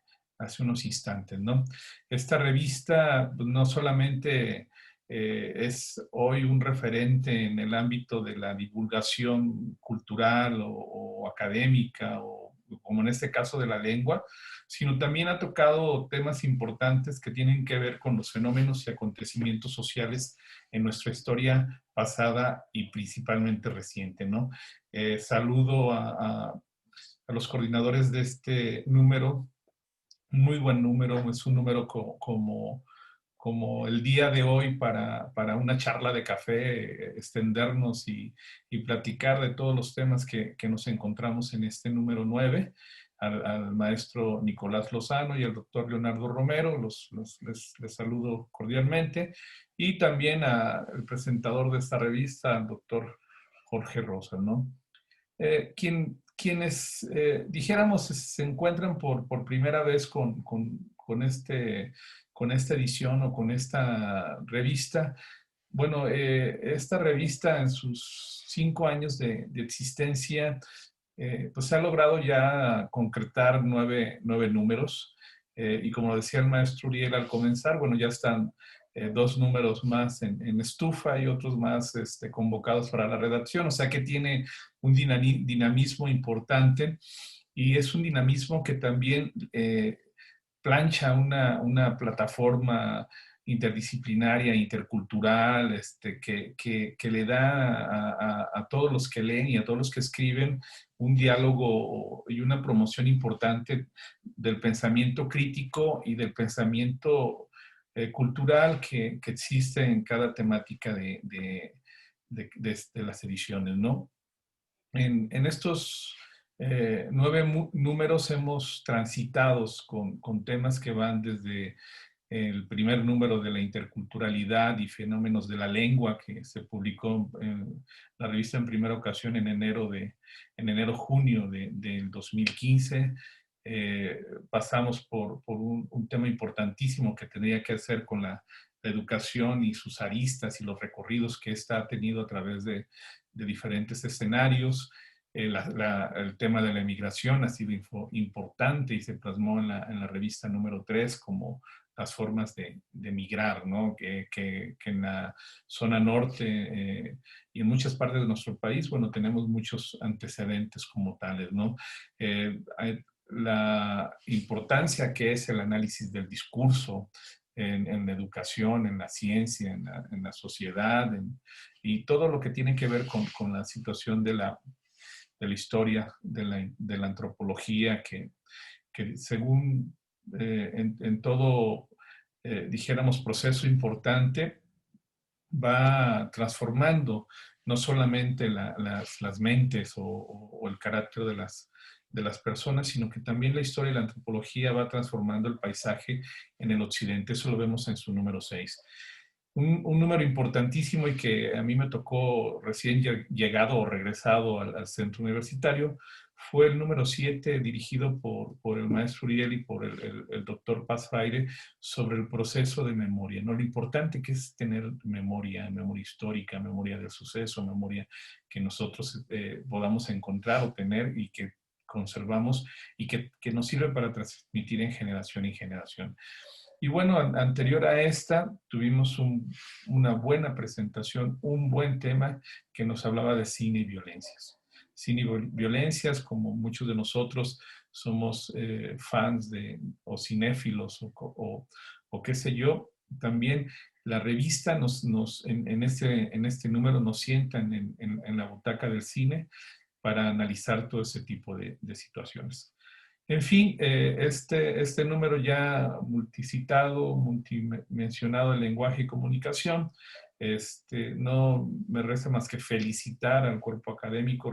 unos instantes, ¿no? Esta revista no solamente es hoy un referente en el ámbito de la divulgación cultural o académica, o como en este caso de la lengua, sino también ha tocado temas importantes que tienen que ver con los fenómenos y acontecimientos sociales en nuestra historia pasada y principalmente reciente, ¿no? Saludo a los coordinadores de este número, muy buen número, es un número como el día de hoy para una charla de café, extendernos y platicar de todos los temas que nos encontramos en este número 9, al maestro Nicolás Lozano y al doctor Leonardo Romero, les saludo cordialmente, y también al presentador de esta revista, al doctor Jorge Rosa, ¿no? Quienes, dijéramos, se encuentran por primera vez con esta edición o con esta revista. Bueno, esta revista en sus 5 años de existencia pues se ha logrado ya concretar nueve números. Y como decía el maestro Uriel al comenzar, bueno, ya están 2 números más en estufa y otros más convocados para la redacción, o sea que tiene un dinamismo importante, y es un dinamismo que también plancha una plataforma interdisciplinaria, intercultural, que le da a todos los que leen y a todos los que escriben un diálogo y una promoción importante del pensamiento crítico y del pensamiento cultural que existe en cada temática de las ediciones, ¿no? En estos 9 números hemos transitado con temas que van desde el primer número de la interculturalidad y fenómenos de la lengua, que se publicó en la revista en primera ocasión en enero-junio del 2015. Pasamos por un tema importantísimo que tendría que hacer con la educación y sus aristas y los recorridos que ésta ha tenido a través de diferentes escenarios. El tema de la emigración ha sido importante y se plasmó en la revista número 3 como las formas de migrar, ¿no? Que en la zona norte y en muchas partes de nuestro país, bueno, tenemos muchos antecedentes como tales, ¿no? La importancia que es el análisis del discurso en la educación, en la ciencia, en la sociedad, y todo lo que tiene que ver con la situación de la historia, de la antropología, que según en todo, dijéramos, proceso importante, va transformando no solamente las mentes o el carácter de las personas, sino que también la historia y la antropología va transformando el paisaje en el occidente. Eso lo vemos en su número 6. Un número importantísimo y que a mí me tocó recién llegado o regresado al centro universitario fue el número 7, dirigido por el maestro Uriel y por el doctor Paz Freire, sobre el proceso de memoria, ¿no? Lo importante que es tener memoria histórica, memoria del suceso, memoria que nosotros podamos encontrar o tener y que conservamos y que nos sirve para transmitir en generación en generación. Y bueno, anterior a esta, tuvimos una buena presentación, un buen tema que nos hablaba de cine y violencias. Cine y violencias, como muchos de nosotros somos fans o cinéfilos o qué sé yo, también la revista en este número nos sientan en la butaca del cine para analizar todo ese tipo de situaciones. En fin, este número ya multicitado, multimensionado en lenguaje y comunicación, no me resta más que felicitar al cuerpo académico,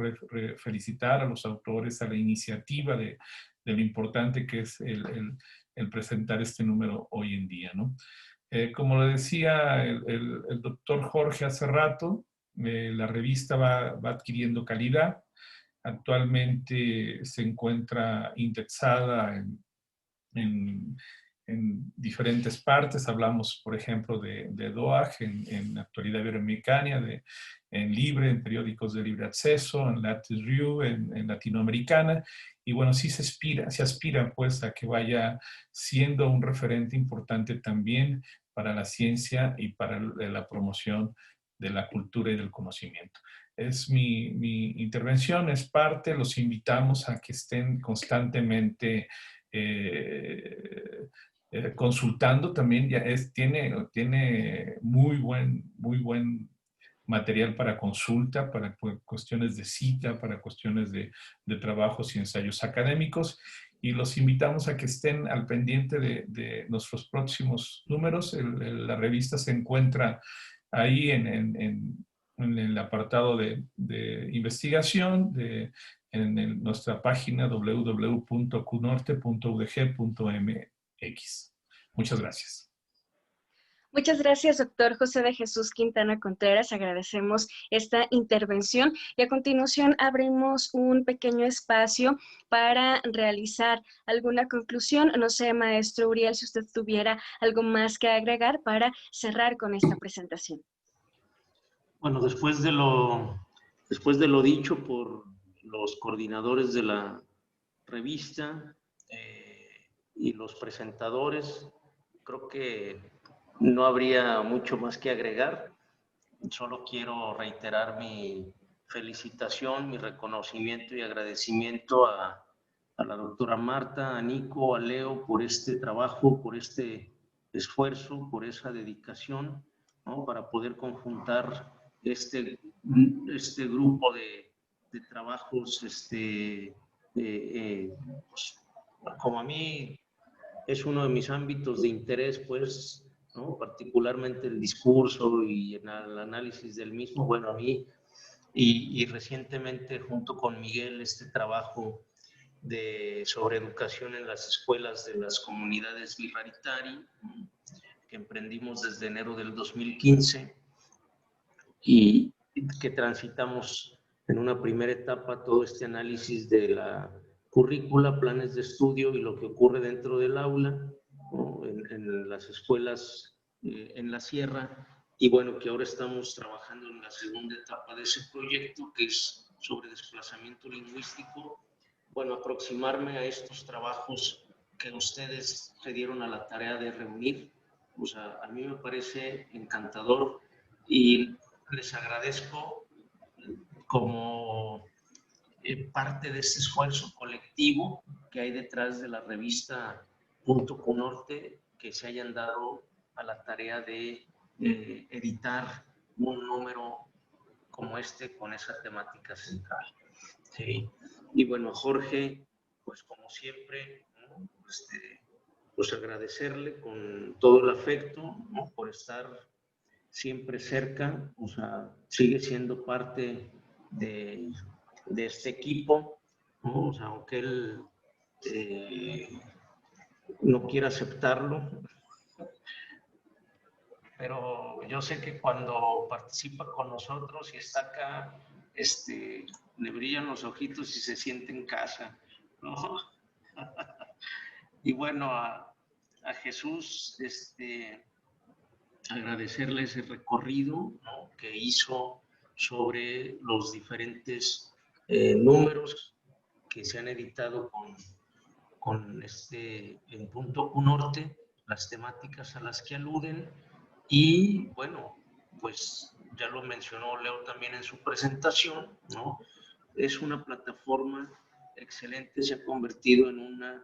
felicitar a los autores, a la iniciativa de lo importante que es el presentar este número hoy en día, ¿no? Como lo decía el doctor Jorge hace rato, la revista va adquiriendo calidad. Actualmente se encuentra indexada en diferentes partes. Hablamos, por ejemplo, de DOAJ en Actualidad Iberoamericana, en Libre, en periódicos de libre acceso, en Lattice Review, en Latinoamericana. Y bueno, sí se aspira pues a que vaya siendo un referente importante también para la ciencia y para la promoción de la cultura y del conocimiento. Es mi intervención, es parte, los invitamos a que estén constantemente consultando también. Tiene muy buen material para consulta, para cuestiones de cita, para cuestiones de trabajos y ensayos académicos, y los invitamos a que estén al pendiente de nuestros próximos números. La revista se encuentra ahí en el apartado de investigación, en nuestra página www.cunorte.udg.mx. Muchas gracias. Muchas gracias, doctor José de Jesús Quintana Contreras. Agradecemos esta intervención y a continuación abrimos un pequeño espacio para realizar alguna conclusión. No sé, maestro Uriel, si usted tuviera algo más que agregar para cerrar con esta presentación. Bueno, después de lo dicho por los coordinadores de la revista y los presentadores. Creo que no habría mucho más que agregar. Solo quiero reiterar mi felicitación, mi reconocimiento y agradecimiento a la doctora Marta, a Nico, a Leo por este trabajo, por este esfuerzo, por esa dedicación, ¿no? Para poder conjuntar este grupo de trabajos, pues, como a mí es uno de mis ámbitos de interés, pues, ¿no? Particularmente el discurso y el análisis del mismo. Bueno, a mí y recientemente junto con Miguel este trabajo sobre educación en las escuelas de las comunidades Biharitari, que emprendimos desde enero del 2015 y que transitamos en una primera etapa todo este análisis de la currícula, planes de estudio y lo que ocurre dentro del aula, ¿no? en las escuelas en la sierra. Y bueno, que ahora estamos trabajando en la segunda etapa de ese proyecto, que es sobre desplazamiento lingüístico. Bueno, aproximarme a estos trabajos que ustedes se dieron a la tarea de reunir, o sea, a mí me parece encantador y les agradezco como parte de este esfuerzo colectivo que hay detrás de la revista Punto Cunorte, que se hayan dado a la tarea de editar un número como este con esa temática central. Sí. Y bueno, Jorge, pues como siempre, ¿no? Pues agradecerle con todo el afecto, ¿no? Por estar siempre cerca, o sea, sigue siendo parte de este equipo, ¿no? O sea, aunque él no quiera aceptarlo, pero yo sé que cuando participa con nosotros y está acá, le brillan los ojitos y se siente en casa, ¿no? Y bueno, a Jesús, agradecerle ese recorrido, ¿no? Que hizo sobre los diferentes números que se han editado en Punto Cunorte, las temáticas a las que aluden. Y bueno, pues ya lo mencionó Leo también en su presentación, ¿no? Es una plataforma excelente, se ha convertido en una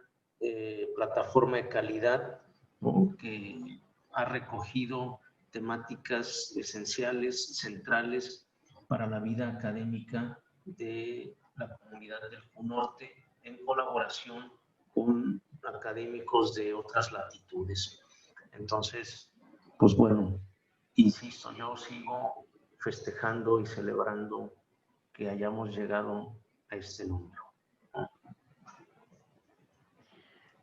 plataforma de calidad, ¿no? Que ha recogido temáticas esenciales, centrales para la vida académica de la comunidad del Cunorte, en colaboración con académicos de otras latitudes. Entonces, pues bueno, insisto, yo sigo festejando y celebrando que hayamos llegado a este número.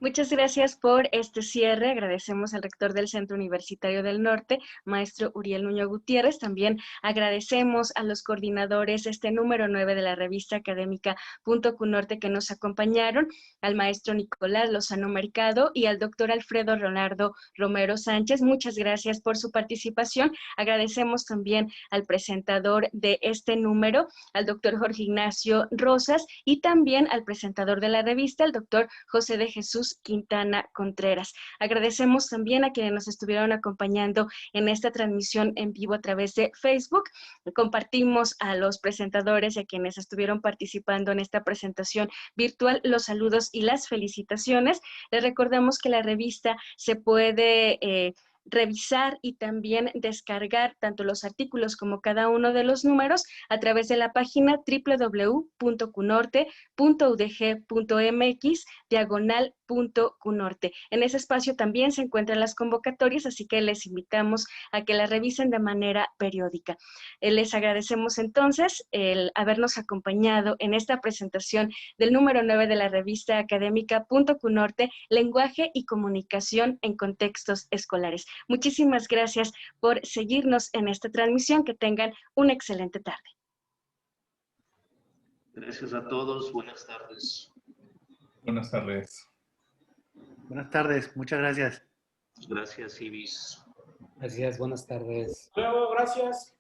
Muchas gracias por este cierre. Agradecemos al rector del Centro Universitario del Norte, maestro Uriel Nuño Gutiérrez. También agradecemos a los coordinadores número 9 de la revista académica Punto Cunorte que nos acompañaron, al maestro Nicolás Lozano Mercado y al doctor Alfredo Leonardo Romero Sánchez. Muchas gracias por su participación. Agradecemos también al presentador de este número, al doctor Jorge Ignacio Rosas, y también al presentador de la revista, el doctor José de Jesús Quintana Contreras. Agradecemos también a quienes nos estuvieron acompañando en esta transmisión en vivo a través de Facebook. Compartimos a los presentadores y a quienes estuvieron participando en esta presentación virtual los saludos y las felicitaciones. Les recordamos que la revista se puede revisar y también descargar tanto los artículos como cada uno de los números a través de la página www.cunorte.udg.mx/Cunorte. En ese espacio también se encuentran las convocatorias, así que les invitamos a que las revisen de manera periódica. Les agradecemos entonces el habernos acompañado en esta presentación del número 9 de la revista académica Punto Cunorte, Lenguaje y Comunicación en Contextos Escolares. Muchísimas gracias por seguirnos en esta transmisión. Que tengan una excelente tarde. Gracias a todos. Buenas tardes. Buenas tardes. Buenas tardes. Muchas gracias. Gracias, Ibis. Gracias, buenas tardes. Hasta luego, gracias.